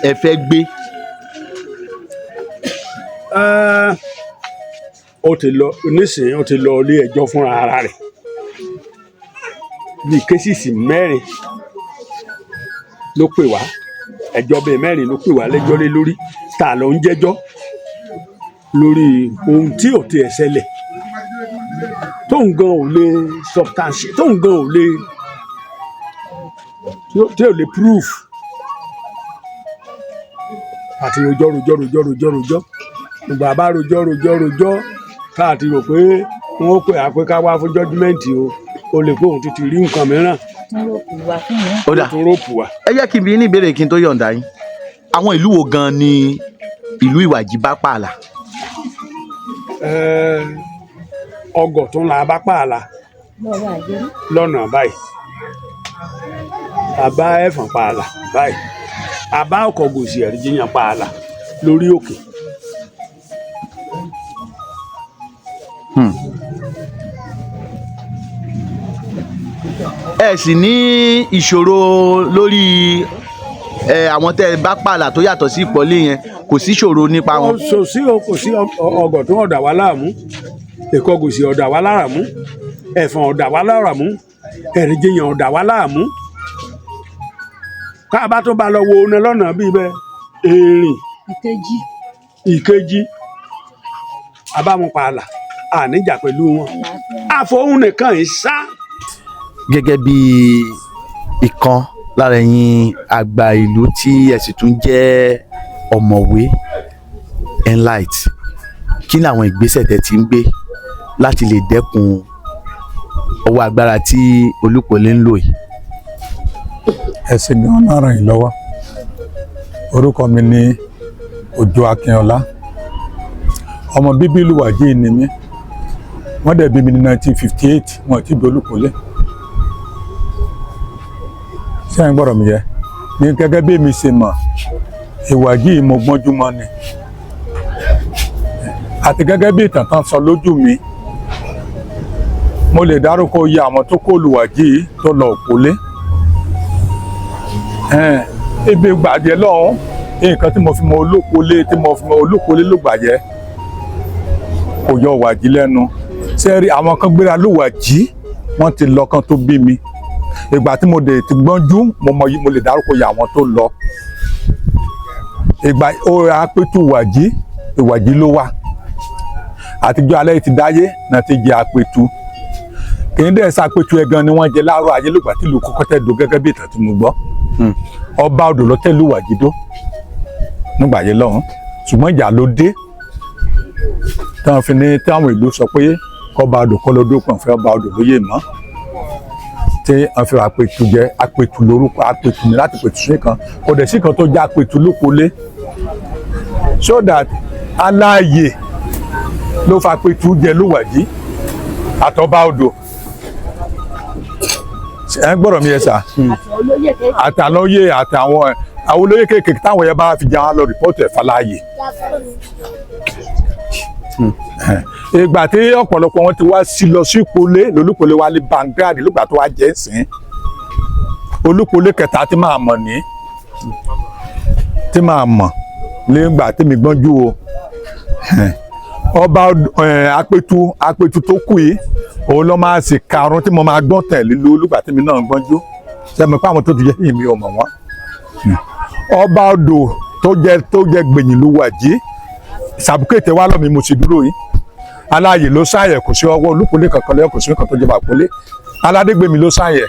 ẹ fẹ́ gbé.
ó ti lọ nísìnyí ó ti lọ ilé ẹjọ́ fúnra ara rẹ̀ bíi kéṣìṣì 4 ló pè wá ẹjọ́ bíi 4 ló pè wá lẹ́jọ́ lé lórí tá a lọ ń jẹ́jọ́ lórí ohun tí ò tiẹ̀ ṣẹlẹ̀ tóun gan ò lè substantiate tóun gan ò lè tí ò lè proof àti rojọ́ bàbá rojọ́ káàtì rò pé wọn ó pè àpé ká wá fún judgement o lè pé òun ti rí nǹkan mìíràn
ó dà
tó rọ́ọ̀pù wa.
ẹ jẹ́ kí n bi ní ìbéèrè kí n tó yọ̀ǹda yín àwọn ìlú wo gan ni ìlú Ìwàjì bá pààlà.
ọgọ̀ tó ń la bá pààlà lọ́nà báyìí àbá ẹ̀fọ̀n pààlà báyìí àbá ọkọ̀ gòsì ẹ̀rí jíyàn pààlà lórí òkè.
ẹ sì ní ìṣòro lórí àwọn tẹ́ ẹ bá pààlà tó yàtọ̀ sí ìpọ́lé yẹn kò sí ìṣòro nípa wọn.
kò sí ọgọ̀ tó ọ̀dà wá láàmú èkó gòsì ọ̀dà wá láàmú ẹ̀fọ̀n ọ̀dà wá láàmú ẹ̀rí jíyàn ọ̀dà wá láàmú káàbá tó bá lọ wo oní lọ́nà bíi bẹ́ẹ̀ èrìn ìkejì abámupààlà àníjà pẹ̀lú wọn àfọ̀hún nìkan yìí sá.
gẹ́gẹ́ bí ìkan lára ẹ̀yin àgbà ìlú tí ẹ sì tún jẹ́ ọ̀mọ̀wé Enlight kí ni àwọn ìgbésẹ̀ tẹ́ ti ń gbé láti lè dẹ́kun ọwọ́ agbára tí Olúpọ̀lé ń lò yìí.
ẹ̀sìn ni wọ́n ràn yín lọ́wọ́ orúkọ mi ni Òjó Akínọlá ọmọ bíbí ìlú Ìwàjì ni mí wọ́n dẹ̀ bí mi ní 1958 wọ́n ti bí Olúpọ̀lé ṣé ẹ̀ ń gbọ́dọ̀ mi yẹ ní gẹ́gẹ́ bí mi ṣe mọ̀ Ìwàjì mo gbọ́njú mọ́ ni àti gẹ́gẹ́ bí ìtàn tán sọ lójú mi mo lè dárúkọ iye àwọn tó kó Ìwàjì tó lọ Òpólé ibi gbàjẹ́ lọ́hún nǹkan tí mo fi mọ Olúpọ̀lé ló gbàjẹ́ kò yọ Ìwàjì lẹ́nu sẹ́rí àwọn kan gbéra l'Ìwàjì wọ́n ti lọ kan tó bí mi ìgbà tí mo dé ti gbọ́njú mo lè dárúkọ iye àwọn tó lọ ìgbà òòrùn apẹ̀tù Ìwàjì ló wà àtijọ́ alẹ́ ti dáyé náà ti jẹ apẹ̀tù kì í dẹ̀ sàpẹ̀tù ẹ̀ gan ni wọ́n jẹ láàárọ̀ ayé lùgbà tí ìlú kọ́kọ́ tẹ̀ dó gẹ́gẹ́ bí ìtàn tí mo gbọ́ ọba odò ló tẹ̀lé Ìwàjì dó nígbà yẹn lọ́hùn ṣùgbọ́n ìjà ló dé táwọn fi ní táwọn ìlú sọ pé kọ́ba odò kọ́ ló dópin fẹ́ ọba odò lóyè mọ́ tí wọ́n fi apẹ̀tù jẹ apẹ̀tù lórúkọ apẹ̀tù ní láti pẹ̀tù sí kan kò dẹ̀ sí kan tó jẹ́ apẹ̀tù Olúpọ̀lé so that aláàyè ló fa apẹ̀tù jẹ l'Ìwàjì àtọba odò ẹ ń gbọ́dọ̀ mi yẹ sà àtàlóyè àtàwọn olóyè kéékèèké táwọn yẹn bá fi jẹ àwọn lọ rìpọ́tù ẹ̀ faláàyè ìgbà tí ọ̀pọ̀lọpọ̀ wọn ti wá sí lọ sí Ìpolé l'Olúpọ̀lé wa lé Vanguard lùgbà tó wá jẹ́ ìsìn Olúpọ̀lé kẹta tí máa mọ̀ nígbà tí mi gbọ́njú o ọba apẹ̀tù tó kù yìí òun ló máa sì karùn-ún tí mo máa gbọ́n tẹ̀lé lólùgbà tí mi náà gbọ́njú sẹ́mi pé àwọn tó ti jẹ́ èmi ò mọ̀ wọ́n ọba odò tó jẹ́ gbẹ̀yìn l'Ìwàjì Sàbùkètè wá lọ́mí mo sì dúró yìí aláàyè ló sáyẹ̀ kò sí ọwọ́ Olúpọ̀lé kankan lẹ́yìn kò sí nǹkan tó jẹ́ Ìpolé Aládégbèmí ló sáyẹ̀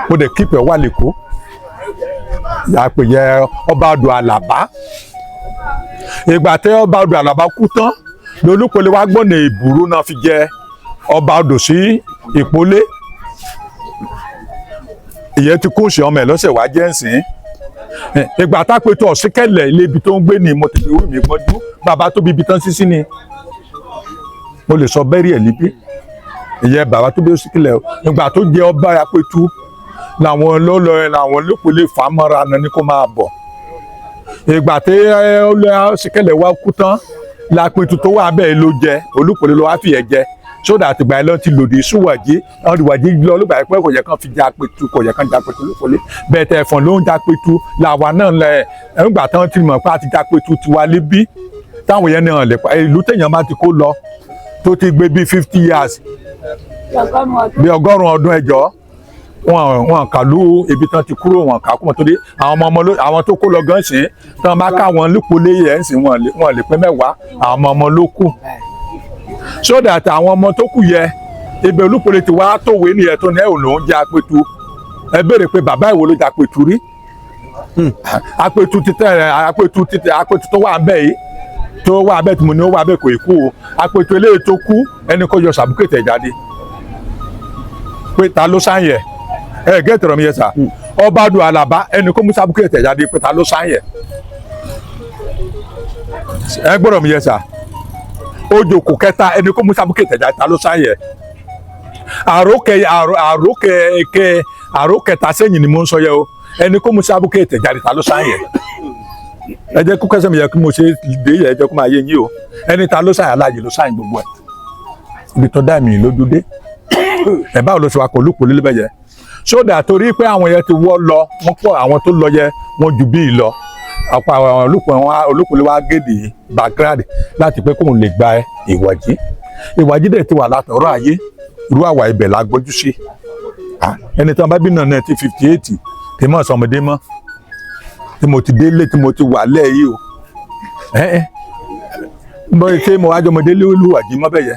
mo dẹ̀ kípẹ̀ wà lẹ́kọ̀ọ́ àpèyẹ ọba odò Àlàbá ìgbà tẹ ọba odò Àlàbá kú tán l'Olúpọ̀lé wá gbọ́nà ìbúrú náà fi jẹ ọba odò sí Ìpolé ìyẹn ti kó ṣe ọmọ ẹ̀ lọ́sẹ̀ wá jẹ́ ǹsìn ìgbà tápẹ̀tù Ọ̀sìnkẹ̀lẹ̀ ilé ibi tó ń gbé ni mo tẹ̀lé orí mi gbọ́njú bàbá tó bí ibi tán sísí ni mo lè sọ bẹ́rì ẹ̀ líbí ìyẹn bàbá tó bí Ọ̀sìnkẹ̀lẹ̀ ìgbà tó jẹ ọba Apẹ̀tù làwọn Olúpọ̀lé fà á mọ́ra ní kó máa bọ̀ ìgbà tí Ọ̀sìnkẹ̀lẹ̀ wá kú tán l'Apẹ̀tù tó wà bẹ́ẹ̀ ló jẹ Olúpọ̀lé ló wá fìyẹ jẹ sódà àtìgbà ẹ lọ ti lòdì súwàjí àwọn ìwàjí lọ ló gbà pé kò yẹ kán fi ja Apẹ̀tù kò yẹ kán ja Apẹ̀tù lókòlé bẹ́ẹ̀ tẹ ẹ̀fọ̀n ló ń ja Apẹ̀tù làwa náà lẹ ẹ̀ńgbà tán ti mọ̀ pé a ti ja Apẹ̀tù tiwa lébí táwọn yẹn náà lè pa ìlú téèyàn bá ti kó lọ tó ti gbé bí 50 years bí 100 ọdún ẹjọ́ wọn kàlú ibi tán ti kúrò wọn kà kúmọ torí àwọn tó kó lọ gan ṣe tán bá káwọn lúpọlé yẹn sì wọn lè pé 10 àwọn ọmọ ló kù so that àwọn ọmọ tó kù yẹ ibẹ̀ olúpọlé ti wá tòwé nìyẹn tó ní ẹ ò lòún jẹ Apẹ̀tù ẹ béèrè pé bàbá ìwò ló jẹ Apẹ̀tù rí Apẹ̀tù Apẹ̀tù tó wà bẹ́ẹ̀ yìí tó wà bẹ́ẹ̀ tí mo ní ó wà bẹ́ẹ̀ kò ì kú o Apẹ̀tù eléyìí tó kú ẹni kó yọ sàbúkètè jáde pé ta ló sáyẹn ẹ gẹ́tì rọ̀ mi yẹ sà ọba dùn Àlàbá ẹni kó mú sàbúkètè jáde pé ta ló sáyẹn ẹ gbọ́dọ̀ mi yẹ sà Òjòkó kẹta ẹni kó mú sàbúkètè jáde ta ló sáyẹn àrò kẹta sẹ́yìn ni mo ń sọ yẹ o ẹni kó mú sàbúkètè jáde ta ló sáyẹn ẹ jẹ́ kó kẹsàn mi yẹ kí mo ṣe dé yẹ ẹ jẹ́ kó máa yé yín o ẹni ta ló sáyẹn Aláàjì ló sáyẹn gbogbo ẹ ibi tó dá mi lójú dé ẹ báwo ló ṣe wá kọ olúpọlé lébẹ yẹ sódà torí pé àwọn yẹn ti wọ́ lọ wọ́n pọ̀ àwọn tó lọ yẹ wọ́n ju bíi lọ ọ̀pọ̀ àwọn olúpọlé wa gédè background láti pé kóun lè gba ìwàjí dẹ̀ ti wà látọ̀rọ̀ ayé irú àwa ibẹ̀ la gbójú sí ẹni tí wọ́n bá bí náà 1958 tí mo sọmọdé mọ́ tí mo ti délé tí mo ti wà lẹ́yìí o bọ́ ṣé mo wájú ọmọdé lúwàjí mọ́ bẹ́yẹ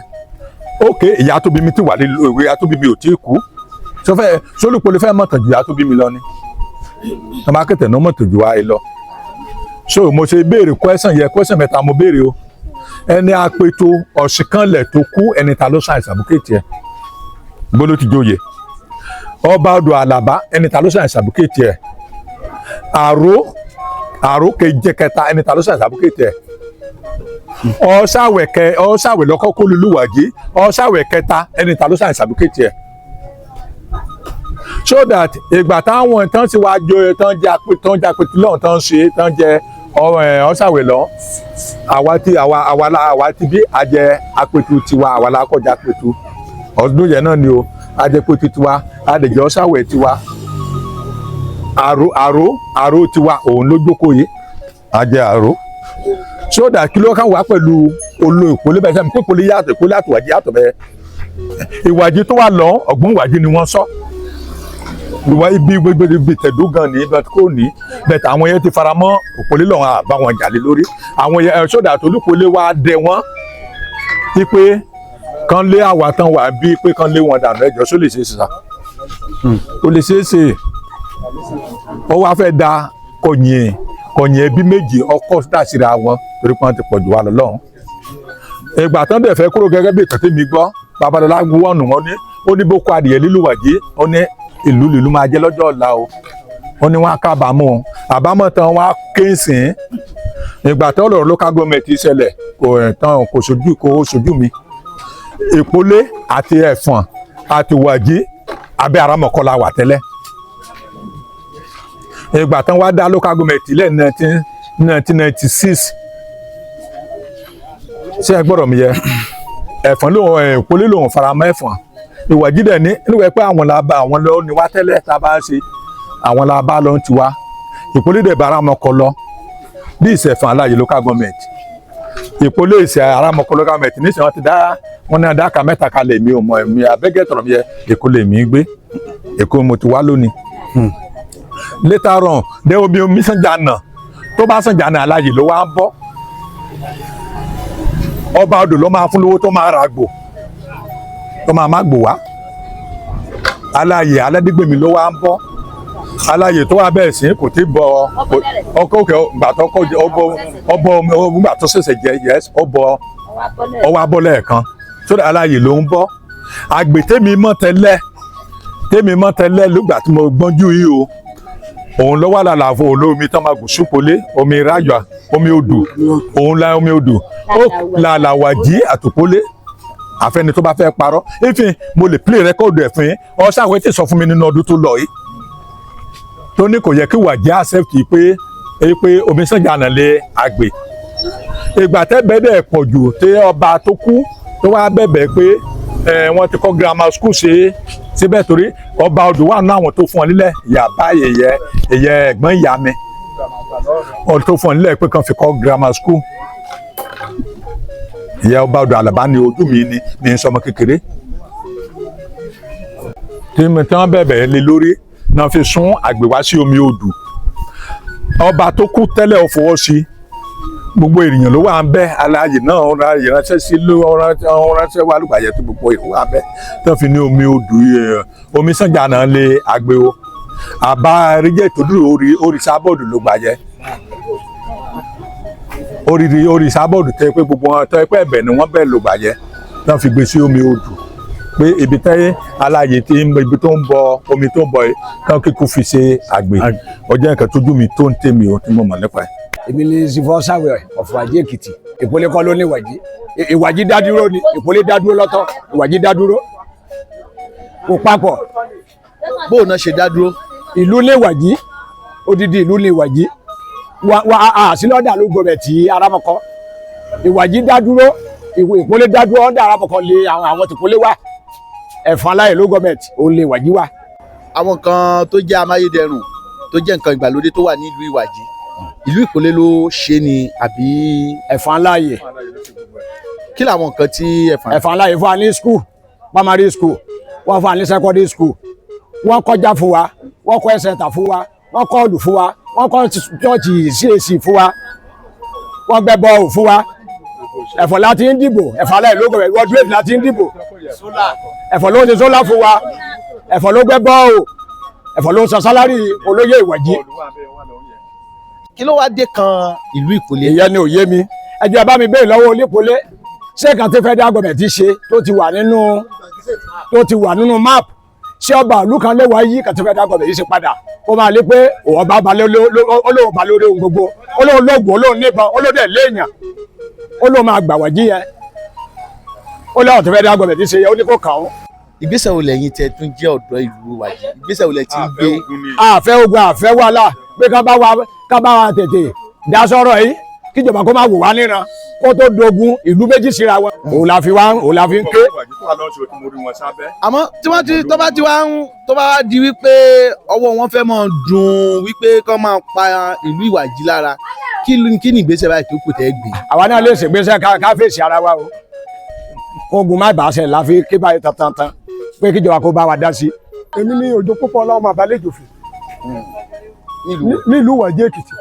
ok ìyá tó bí mi ti wà nílùú ìwé ìyá tó bí mi ò tí ì kú sólùpọ̀lẹ́ fẹ́ mọ̀tàn ju ìyá tó bí mi lọ ni ọmọ akẹ́tẹ̀ náà mọ̀tàn ju wa lọ so mo ṣe béèrè question mẹ́ta mo béèrè o ẹni Apẹ̀tù Ọ̀ṣìnkànlẹ̀ tó kú ẹni ta ló sàn ìsàbùkẹ́tì ẹ gbọ́dọ̀ ti jóye ọba ọdọ̀ Àlàbá ẹni ta ló sàn ìsàbùkẹ́tì ẹ àrò keje kẹta ẹni ta ló sàn ìsàbùkẹ́tì ẹ ọ̀sàwẹ̀ lọ́kọ́ kó lulúwàjí ọ̀sàwẹ̀ kẹta ẹni ta ló sàn ìsàbùkẹ́tì ẹ so that ìgbà táwọn tán ti wá joyè tán jẹ Apẹ̀tù lọ́hùn tán ṣe tán jẹ ọ̀sàwẹ̀ lọ àwa ti bí àjẹ Apẹ̀tù tiwa àwa la kọjá Apẹ̀tù ọdún yẹn náà ni o àjẹ Apẹ̀tù tiwa àdèjẹ ọ̀sàwẹ̀ tiwa àrò tiwa òun ló jókòó yìí àjẹ àrò so that kí ló kàn wá pẹ̀lú olóòpólé bẹ́ẹ̀ sẹ́mi pípolé yàtọ̀ ìpolé àtùwàjí yàtọ̀ bẹ́ẹ̀ ìwàjí tó wà lọ ọ̀gbọ́n ìwàjí ni wọ́n sọ ìwà ibi tẹ̀dó gan ni bẹ́ẹ̀ kò ní bẹ́ẹ̀ àwọn yẹn ti fara mọ́ òpólé lọ́wọ́ àbá wọn jà lé lórí àwọn yẹn sódà tó olúpolé wa dẹ wọ́n wípé kán lé àwa tán wà bí pé kán lé wọn dànù ẹjọ́ só lè ṣe é sà ó lè ṣe é ṣe ó wá fẹ́ da kọ̀yìn ẹbí méjì ọkọ̀ dàsíra wọn torí pé wọ́n ti pọ̀ jù wá lọ lọ́hùn ìgbà tán dẹ̀ fẹ́ kúrò gẹ́gẹ́ bí ìtọ́tẹ́ mi gbọ́ Babalọlá wọ́nù wọn ní ó ní boko adìyẹ lílùwàjí ó ní ìlú máa jẹ́ lọ́jọ́ ọ̀la o ó ní wọ́n á kábàámọ̀ àbámọ̀ tán wọ́n á kéǹsìn ìgbà tó lọ́rọ̀ local government ṣẹlẹ̀ kò sojú mi ìpolé àti ẹ̀fọ̀n àti wàjí abẹ́ àràmọ̀kọ́lá wà tẹ́lẹ̀ ìgbà tán wá dá local government lẹ́ 1996 ṣé ẹ gbọ́dọ̀ mi yẹ ẹ̀fọ̀n ìpolé lòun faramọ́ ẹ̀fọ̀n ìwàjí dẹ̀ ní níwẹ̀ pé àwọn lọ ní wá tẹ́lẹ̀ tá a bá ń ṣe àwọn la bá lọ ń tiwa ìpolé dẹ̀ bá arámọkọ lọ bí ìṣẹ̀fọ̀n Aláàjì local government ìpolé ìṣẹ̀ arámọkọ local government níṣẹ́ wọn ti dá wọn ní adáka mẹ́ta kalẹ̀ mi ò mọ ẹ̀mí abẹ́gẹ́tọ̀rọ̀ mi yẹ Èkó lè mí gbé Èkó mo ti wá lónìí later on dẹ́ omi sànjànà tó bá sànjànà Aláàjì ló wá ń bọ́ ọba odò ló máa fún lówó tó máa ra gbò tó máa má gbò wá Aláàyè Aládégbèmí ló wá ń bọ́ Aláàyè tó wá bẹ́ẹ̀ sí kò tí bọ ọkọ̀ òkè gbà tó kọ́ ọbọ̀ gbà tó ṣẹ̀ṣẹ̀ jẹ yẹs ọbọ̀ ọwọ́ abọ́lẹ̀ kan tó dà Aláàyè ló ń bọ́ àgbè tèmi mọ́ tẹ́lẹ̀ lùgbà tí mo gbọ́njú yìí o òun ló wà lálàfo olómi tán máa gùn súpolé omi rájọ omi odò òun la omi odò ó làlàwàjí àtòpólé àfẹni tó bá fẹ́ parọ́ ifin mo lè play record ẹ̀ fún yín ọ̀sàwé tí sọ fún mi nínú ọdún tó lọ yìí tó ní kò yẹ kí wàjí accept pé omi sànjànà lé àgbè ìgbà tẹ́bẹ̀ dẹ̀ pọ̀ jù tí ọba tó kú tó wá bẹ̀bẹ̀ pé wọ́n ti kọ́ grammar school síbẹ̀ torí ọba odò wà nínú àwọn tó fún ọ nílẹ̀ ìyá bá yẹyẹ ẹ̀gbọ́n ìyá mi ọdún tó fún ọ nílẹ̀ pé kan fi kọ́ grammar school ìyá ọba odò Àlàbá ni ojú mi ni mi ń sọmọ kékeré tí wọ́n bẹ̀bẹ̀ lé lórí náà fi sún àgbè wá sí omi odò ọba tó kú tẹ́lẹ̀ ó fọwọ́ sí gbogbo ènìyàn ló wà ń bẹ aláàyè náà ọ̀rọ̀ ìránṣẹ́ sí ránṣẹ́ wà lùgbàyẹ tó gbogbo èrò wà ń bẹ tó fi ní omi odò omi sànjà náà lé àgbè o àbá ríjẹ́ tó dúró orí sábọ̀dù ló gbàyẹ orí sábọ̀dù tẹ́ pé gbogbo wọn tẹ́ pé ẹ̀bẹ̀ ni wọ́n bẹ̀ ló gbàyẹ tó fi gbé sí omi odò pé ibi tẹ́ aláàyè tí ibi tó ń bọ omi tó ń bọ yìí kán kíkú fi ṣe àgbè ọjọ́ nǹkan tójú mi tó ń tèmi ò tí mo mọ̀ nípa ẹ̀.
èmi ni Zivọ Samuel ọ̀fọ̀wájí Èkìtì Ìpolé kọ́ ló ní Ìwàjí Ìwàjí dádúró ni Ìpolé dádúró lọ́tọ̀ Ìwàjí dádúró kò papọ̀.
bóun náà ṣe dá dúró.
ìlú ní Ìwàjí odidi ìlú ní Ìwàjí àsìlọ́dà ló gbọbẹ̀ tí Aramọ́kọ́ Ìwàjí dádúró Ìpolé dádúró ọ̀dà Aramọ́kọ́ lé àwọn tìpolé wà Ẹ̀fọ̀n Aláyè ló gọọmẹ̀ntì òun lè Ìwàjí wà.
àwọn nǹkan tó jẹ́ amáyédẹrùn tó jẹ́ nǹkan ìgbàlódé tó wà nílùú Ìwàjí ìlú Ìpolé ló ṣe ni àbí.
Ẹ̀fọ̀n Aláyè.
kí làwọn nǹkan tí
Ẹ̀fọ̀n Aláyè fún wa ní school primary school wọ́n fún wa ní secondary school wọ́n kọjá fún wa wọ́n kọ́ ẹsẹ̀ta fún wa wọ́n kọ́ ọ̀lù fún wa wọ́n kọ́ chọ́ọ̀chì CAC fún wa wọ́n gbẹ́ bọ́ọ̀lù fún wa Ẹ̀fọ̀n láti ń dìbò Ẹ̀fọ̀n Aláyè ló gbẹ̀rẹ̀ wọ́n dúró láti ń dìbò Ẹ̀fọ̀n ló ń ṣe sólà fún wa Ẹ̀fọ̀n ló gbẹ́ bọ́ọ̀lù Ẹ̀fọ̀n ló ń san sálárì olóyè Ìwàjí.
kí ló wá dé kan ìlú Ìpolé.
ìyẹn ni òye mi ẹjọ́ ẹ bá mi béèrè lọ́wọ́ Olúpolé ṣé kan tí federal government ti ṣe tó ti wà nínú map ṣé ọba ìlú kan lè wá yí kan tí federal government yìí ṣe padà kó máa lé pé ọba olóhùn ba lórí ohun gbogbo olóhùn lóògùn olóhùn níbọn olóhùn dẹ̀ léèyàn olóhùn máa gbà Ìwàjí yẹn olóhùn tí federal government ti ṣe yẹ ó ní kó kàn ó.
ìgbésẹ̀ wo lẹ́yìn tẹ́ tún jẹ́ ọ̀dọ́ ìlú Ìwàjí ìgbésẹ̀ wo lẹ́ ti ń gbé.
àfẹ́ ogun àfẹ́ wàhálà pé ká bá wa tètè dá sọ́rọ̀ yìí kíjọba kó máa wò wá níran kó tó dogun ìlú méjì síra wọn òun la fi ń ké.
àmọ́ tó bá di wípé ọwọ́ wọn fẹ́ máa dùn wípé kán máa pa ìlú Ìwàjí lára kí ni ìgbésẹ̀ báyìí tó kù tẹ́ gbé.
àwa náà lè ṣègbésẹ̀ ká fèsì ara wa o kógun má bàa ṣe la fi ké báyìí tantan pé kíjọba kó bá wa dá sí.
èmi ní Òjó Púpọ̀ ọlọ́mọ àbálẹ́jòfin nílùú Ìwàjí Èkìtì.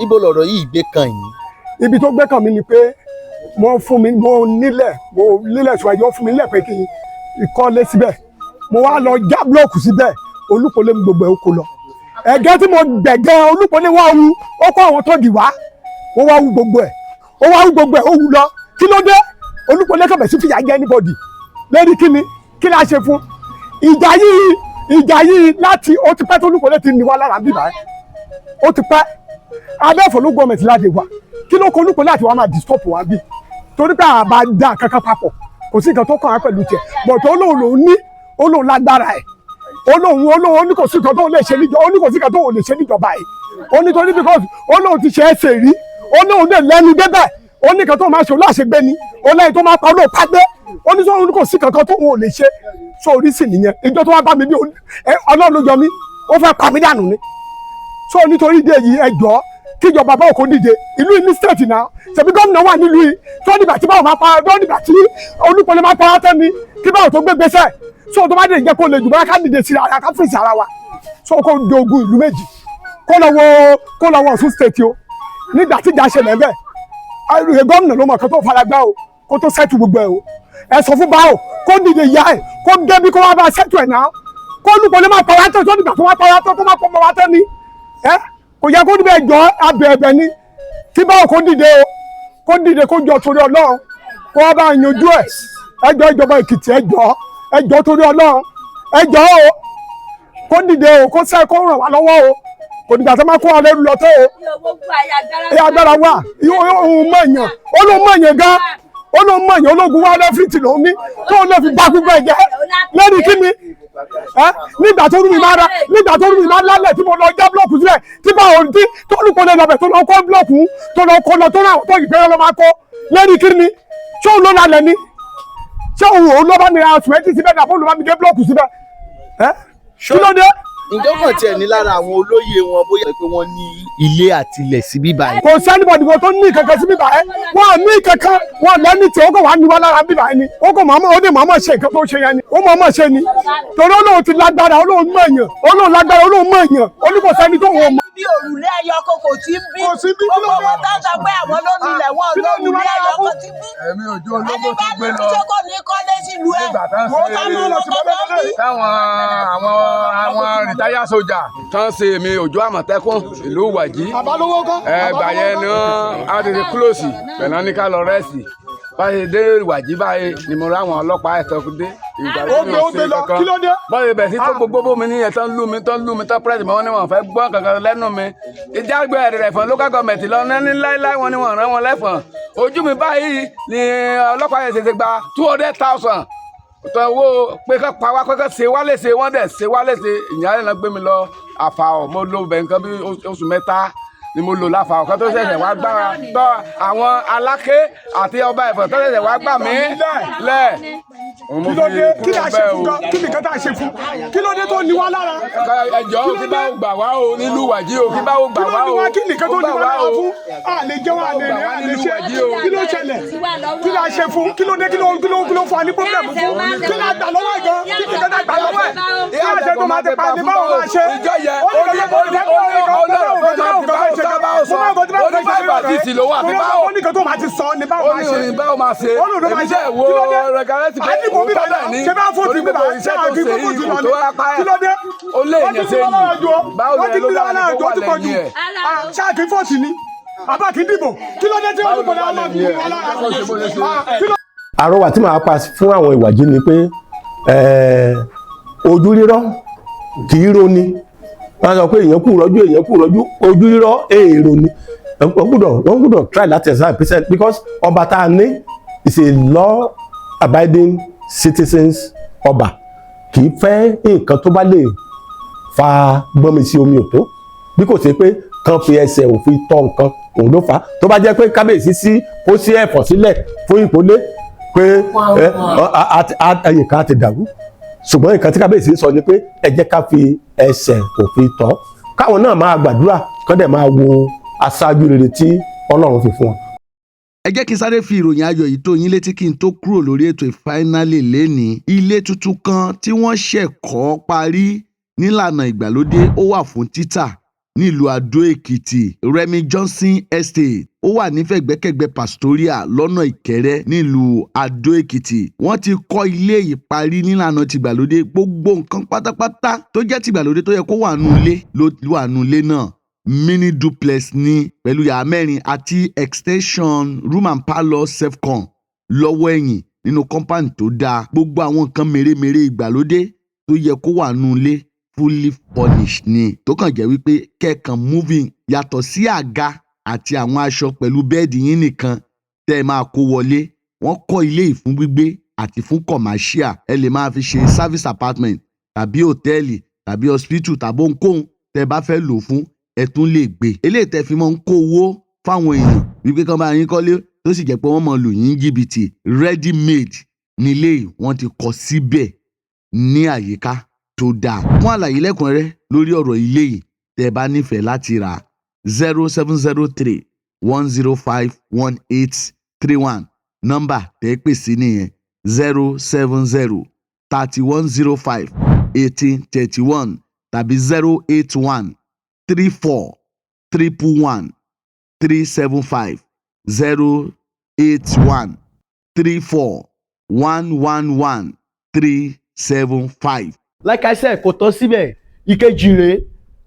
ibo lọ̀rọ̀ yìí gbé kan yìí.
ibi tó gbé kàn mí ni pé mo nílẹ̀ síwájú wọ́n fún mi nílẹ̀ pé kí n ìkọ́lé síbẹ̀ mo wá lọ já búlọ̀kù síbẹ̀ Olúpolé mi gbogbo ẹ̀ ó kó lọ. ẹ̀gẹ́ tí mo gbẹ̀gẹ́ Olúpolé wá wu ó kó àwọn tọ́gì wá wọ́n wá wu gbogbo ẹ̀ ó wu lọ kí ló dé Olúpolé kàn bẹ̀ sí fìyà jẹ anybody lórí kíni kí la ṣe fún ìjà yìí láti ó ti pẹ́ tó Olúpolé ti ní wá lára bíbá ẹ̀ ó ti pẹ́ abẹ́fọ̀ ló gọ́ọ̀mẹ̀tì láti wà kí ló kọ Olúpolé láti wá máa disturb wa bí torí pé àbá dá kankan papọ̀ kò sí nǹkan tó kàn án pẹ̀lú tiẹ̀ bọ̀tọ̀ olóhùn lágbára ẹ̀ olóhùn ní kò sí nǹkan tó lè ṣe níjọba ẹ̀ ó ní torí because olóhùn ti ṣe é ṣe rí olóhùn dẹ̀ lẹ́nu débẹ̀ ó ní kan tó máa ṣe olóàṣegbé ni olóyìn tó máa pa olóòpá gbé ó ní sọ́run kò sí kankan tó wọn ò lè ṣe so oríṣi nìyẹn ìjọ tó wá bá mi bí Ọlọ́run ló yọ mí ó fẹ́ pa mí dànù ni so nítorí ìdí èyí ẹjọ́ kíjọba báwo kò dìde ìlú ní state náà ṣebí gómìnà wà nílùú yìí tó dìgbà tí báwo máa pa tó dìgbà tí Olúpolé máa pa tán ni kí báwo tó gbé gbèsè so tó bá dé jẹ́ kó lè jù bá ká dìde sí ara ká fèsì ara wa so kó dogun ìlú méjì kó lọ wọ Ọ̀ṣun state o nígbà tí ìjà ṣẹlẹ̀ bẹ́ẹ̀ gómìnà ló mọ̀ kó tó fara gbá o kó tó sẹ́tù gbogbo ẹ̀ o ẹ sọ fún báwo kó dìde ìyá ẹ̀ kó débi kó wá bá sẹ́tù ẹ̀ náà kó Olúpolé máa pa wá tán tó dìgbà tó wá pa wá tán tó máa pọ̀ mọ́ wá tán ni kò yẹ kó níbẹ̀ jọ abẹ̀ẹ̀bẹ̀ ni kí báwo kó dìde o kó dìde kó jọ torí Ọlọ́run kó wá bá yanjú ẹ̀ ẹjọ́ ìjọba Èkìtì ẹjọ́ torí Ọlọ́run ẹjọ́ o kó dìde o kó sẹ́ kó ràn wá lọ́wọ́ o kò dìgbà tó máa kó wa lẹ́rù lọ́tọ́ o ẹ agbára wà ohun mọ̀nyàn olóhùn mọ̀nyàn gan olóhùn mọ̀nyàn ológun wa lẹ́fìtì lòún ní tó lè fi bá gbogbo ẹ̀ jẹ́ lẹ́rìí kí ni nígbà tó rú mi máa lálẹ̀ tí mo lọ já búlọ̀kù sílẹ̀ tí bá òun tí tó Olúpolé lọ bẹ̀ tó lọ kọ́ búlọ̀kù tó lọ kọ́ lọ tó rà tó ìpẹ́rẹ́ lọ máa kọ́ lẹ́rìí kí ni ṣé òun ló lálẹ́ ni ṣé òun ló bá mi ra sìmẹ́ntì síbẹ̀ dàbọ̀ ló bá mi gé blọ́ọ̀kù síbẹ̀ kí ló dé.
ǹjẹ́ kàn tiẹ̀ ní lára àwọn olóyè wọn bóyá pé wọ́n ní ilé àtilẹ̀ síbí báyìí.
kò sẹ́ni bọ̀dì kan tó ní kankan síbí báyìí wọ́n ní kankan wọ́n lẹ́ni tí ó kò wá ní wá lára bíbá yẹn ni ó kò mọ̀ọ́mọ̀ ó ní mọ̀ọ́mọ̀ ṣe nǹkan tó ṣe yẹn ni ó mọ̀ọ́mọ̀ ṣe ni torí olóhùn ti lágbára olóhùn mọ̀ èèyàn olóhùn lágbára olóhùn mọ̀ èèyàn oníkòsẹ́ni tó wọ́n mọ̀.
bí òrùlé ẹyọ kan kò tí ń bí gbogbo wọn tó ń sọ pé àwọn ló nílẹ̀ wọn lórùlé ẹyọ kan tí bí
ẹ̀mí òjò ológun tó gbé lọ
ṣé kò ní kọ́lé sílùú ẹ̀ mo ká mọ́ ọmọ tó tó bí.
táwọn àwọn rìtáyà sójà tán ṣe èmi òjò àmọ̀tẹ́kùn ìlú wàjí ẹgbà yẹn ni wọ́n á tètè kúlòsì pẹ̀lú ní ká lọ rẹ́sì báyìí dé wàjí báyìí ni mo ráwọn ọlọ́pàá ẹ̀tọ́ dé ìgbà tí mo ṣe kankan báyìí bẹ̀ sí tó gbogbo bómi níyẹn tán lù mí tán pírẹ́sì mọ́ wọn ni wọ́n fẹ́ gbọ́ kankan lẹ́nu mi ìjágbé ẹ̀rẹ̀ fún local government lọ ní láíláí wọn ni wọ́n rán wọn lẹ́fọ̀n ojú mi báyìí ni ọlọ́pàá yẹn ṣẹ̀ṣẹ̀ gba 200,000 tó owó pé ká pa wá pé ká ṣe wá léṣe wọ́n dẹ̀ ṣe wá léṣe ìyá yẹn lọ gbé mi lọ àfàọ̀ mo lo bẹ̀ nǹkan bí oṣù mẹ́ta ni mo lò láfa ọ̀kan tó ṣẹ̀ṣẹ̀ wá gbára tọ́ àwọn aláké àti ọba ẹ̀fọ́ tó ṣẹ̀ṣẹ̀ wá gbà mí lẹ̀.
kí ló dé kí ló ṣe fún gan kí nìkan tá a ṣe fún kí ló dé tó ní wá lára.
ẹjọ́ kí bá ó gbà wá o nílùú wàjí o kí bá ó gbà wá o
kí nìkan tó ní wá lára fún a lè jẹun a lè ṣe kí ló ṣẹlẹ̀ kí ló ṣe fún kí ló dé kí ló fún wa ní pọ́blẹ́mù fún kí ló gbà lọ́wọ́ ẹ̀ gan kí nìkan tá gbà lọ́wọ́ ẹ̀ kí ló ṣe tó máa ti pa ní báwo máa ṣe oníkan tó máa ti sọ ní báwo máa ṣe
èmi jẹ́ ìwo rẹ̀gárẹ́tì pé ó tọ́lẹ̀ ní orí gbogbo iṣẹ́ tó ṣe yìí kò tó wá pa ẹ̀ ó lé èèyàn ṣe yìí báwo ni ló dára ní kó wà lẹ́yìn ẹ̀.
ṣáàkì fọ́ọ̀sì ni àbá kì í dìbò kí ló dé tí wọ́n dìbò náà máa dìbò wọn lára.
àrọwà tí màá pa fún àwọn ìwàjí ni pé ojú rírọ́ kì í roni wọ́n sọ pé èèyàn kù rọ́jú ojú rírọ́ èrò ni wọ́n gbọ́dọ̀ try láti exam percent because ọba tá a ní is a law abiding citizens ọba kì í fẹ́ nǹkan tó bá lè fa gbọ́nmi sí omi òtó bí kò ṣe pé kàn fi ẹsẹ̀ òfin tọ́ nǹkan òun ló fà á tó bá jẹ́ pé kábíyèsí sí ó sí ẹ̀fọ́ sílẹ̀ fún ìpolé pé ẹ̀yìn kan ti dàrú ṣùgbọ́n nǹkan tí kábíyèsí sọ ni pé ẹ jẹ́ ká fi ẹsẹ̀ òfin tọ́ káwọn náà máa gbàdúrà kán dẹ̀ máa wo aṣáájú rere tí Ọlọ́run fi fún wọn.
ẹ jẹ́ kí n sáré fi ìròyìn ayọ̀ yìí tó yín létí kí n tó kúrò lórí ètò ìfáínálì lénìí ilé tuntun kan tí wọ́n ṣẹ̀ kọ́ parí nílànà ìgbàlódé ó wà fún títà nílùú Adó Èkìtì Remi Johnson Estate ó wà nífẹ̀gbẹ́kẹ̀gbẹ́ Pastoria lọ́nà Ìkẹrẹ́ nílùú Adó Èkìtì wọ́n ti kọ́ ilé yìí parí nílànà tìgbàlódé gbogbo nǹkan pátápátá tó jẹ́ tìgbàlódé tó yẹ kó wà nù ilé ló wà nù ilé náà mini duplex ní pẹ̀lú yàrá mẹ́rin àti extension room and parlour self-con lọ́wọ́ ẹ̀yìn nínú compound tó dáa gbogbo àwọn nǹkan mèremère ìgbàlódé tó yẹ kó wà nù ilé fully furnished ni tó kàn jẹ́ wípé kẹ́ẹ̀kan moving yàtọ̀ sí àga àti àwọn aṣọ pẹ̀lú bẹ́ẹ̀dì yín nìkan tẹ́ ẹ máa kó wọlé wọ́n kọ́ ilé yìí fún gbígbé àti fún commercial ẹ lè máa fi ṣe service apartment tàbí hòtẹ́ẹ̀lì tàbí hospital tàbí ohunkóhun tẹ́ ẹ bá fẹ́ lò fún ẹ tún lè gbé eléyìí tẹ́ fi máa ń kó owó fáwọn èèyàn wípé kán bá yín kọ́lé tó sì jẹ́ pé wọ́n máa lù yín jìbìtì ready made nílé yìí wọ́n ti kọ́ síbẹ̀ ní àyíká tó dáa fún àlàyé lẹ́kùnrẹ́rẹ́ lórí ọ̀rọ̀ ilé yìí tẹ́ ẹ bá nífẹ̀ẹ́ láti rà 0703 105 1831 nọ́mbà tẹ́ ẹ pè sí nìyẹn 070 3105 1831 tàbí 081 34 111 375 081 34 111 375.
Like I said, kò tán síbẹ̀ ìkejì rèé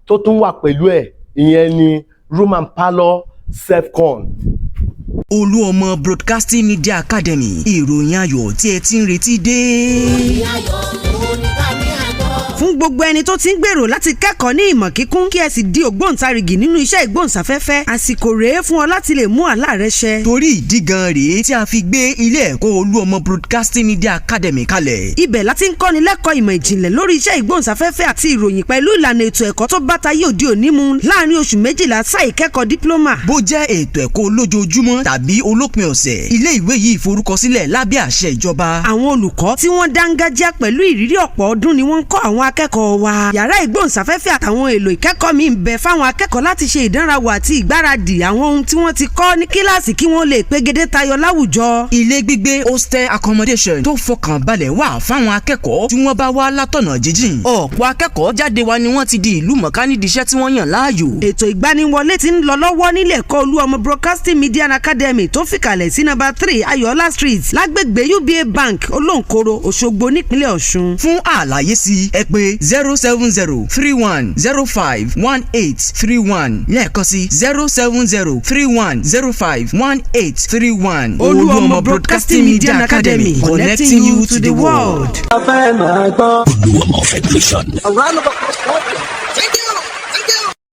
tó tún wà pẹ̀lú ẹ̀ ìyẹn ni room and parlour self-con.
Olúọmọ Broadcasting Media Academy ìròyìn ayọ̀ tí ẹ ti ń retí dé.
ìròyìn ayọ̀ òun ni ká ní àgbọ̀.
Fún
gbogbo ẹni tó ti ń gbèrò láti kẹ́kọ̀ọ́ ní ìmọ̀ kíkún kí ẹ sì di ògbóǹtarìgì nínú iṣẹ́ ìgbóhùnsáfẹ́fẹ́ àsìkò rèé fún ọ láti lè mú àlá rẹ ṣẹ.
torí ìdí gan rèé tí a fi gbé ilé ẹ̀kọ́ Olúọmọ Broadcasting Media Academy kalẹ̀.
ibẹ̀ láti ń kọ́ni lẹ́kọ̀ọ́ ìmọ̀ ìjìnlẹ̀ lórí iṣẹ́ ìgbóhùnsáfẹ́fẹ́ àti ìròyìn pẹ̀lú ìlànà ètò ẹ̀kọ́ tó bá tayé òde òní mu láàrin oṣù 12 sáà ìkẹ́kọ̀ọ́ dípílọ́mà.
bó jẹ́ ètò ẹ̀kọ́ olójoojúmọ́ tàbí olópin ọ̀sẹ̀ ilé ìwé yìí forúkọsílẹ̀ lábẹ́ àṣẹ ìjọba.
àwọn olùkọ́ tí wọ́n dángájá pẹ̀lú ìrírí ọ̀pọ̀ ọdún ni wọ́n ń kọ́ àwọn akẹ́kọ̀ọ́ wa. yàrá ìgbóhùnsáfẹ́fẹ́ àtàwọn èlò ìkẹ́kọ̀ọ́ mi ń bẹ fáwọn akẹ́kọ̀ọ́ láti ṣe ìdánrawò àti ìgbáradì àwọn ohun tí wọ́n ti kọ́ ní kíláàsì kí wọ́n lè pegedé tayọ láwùjọ.
ilé gbígbé hostel accommodation tó fọkàn balẹ̀ wà fáwọn akẹ́kọ̀ọ́ tí wọ́n bá wá látọ̀nà jíjìn. ọ̀pọ̀ akẹ́kọ̀ọ́ jáde wa ni wọ́n ti di ìlú mọ̀ká nídìí iṣẹ́ tí wọ́n yàn láàyò.
ètò ìgbaniwọlé ti ń lọ lọ́wọ́ nílé ẹ̀kọ́ Olúọmọ Broadcasting Media Academy tó fìkàlẹ̀ sí No. 3 Ayọ̀ọ́lá Street lágbègbè UBA Bank Olóńkòrò Òṣogbo nípínlẹ̀ Ọ̀ṣun.
fún àlàyé sí ẹ pè 07031051831 lẹ́ẹ̀kan sí 07031051831.
Olúọmọ Broadcasting Media Academy, connecting you to the world.
Olúọmọ Federation.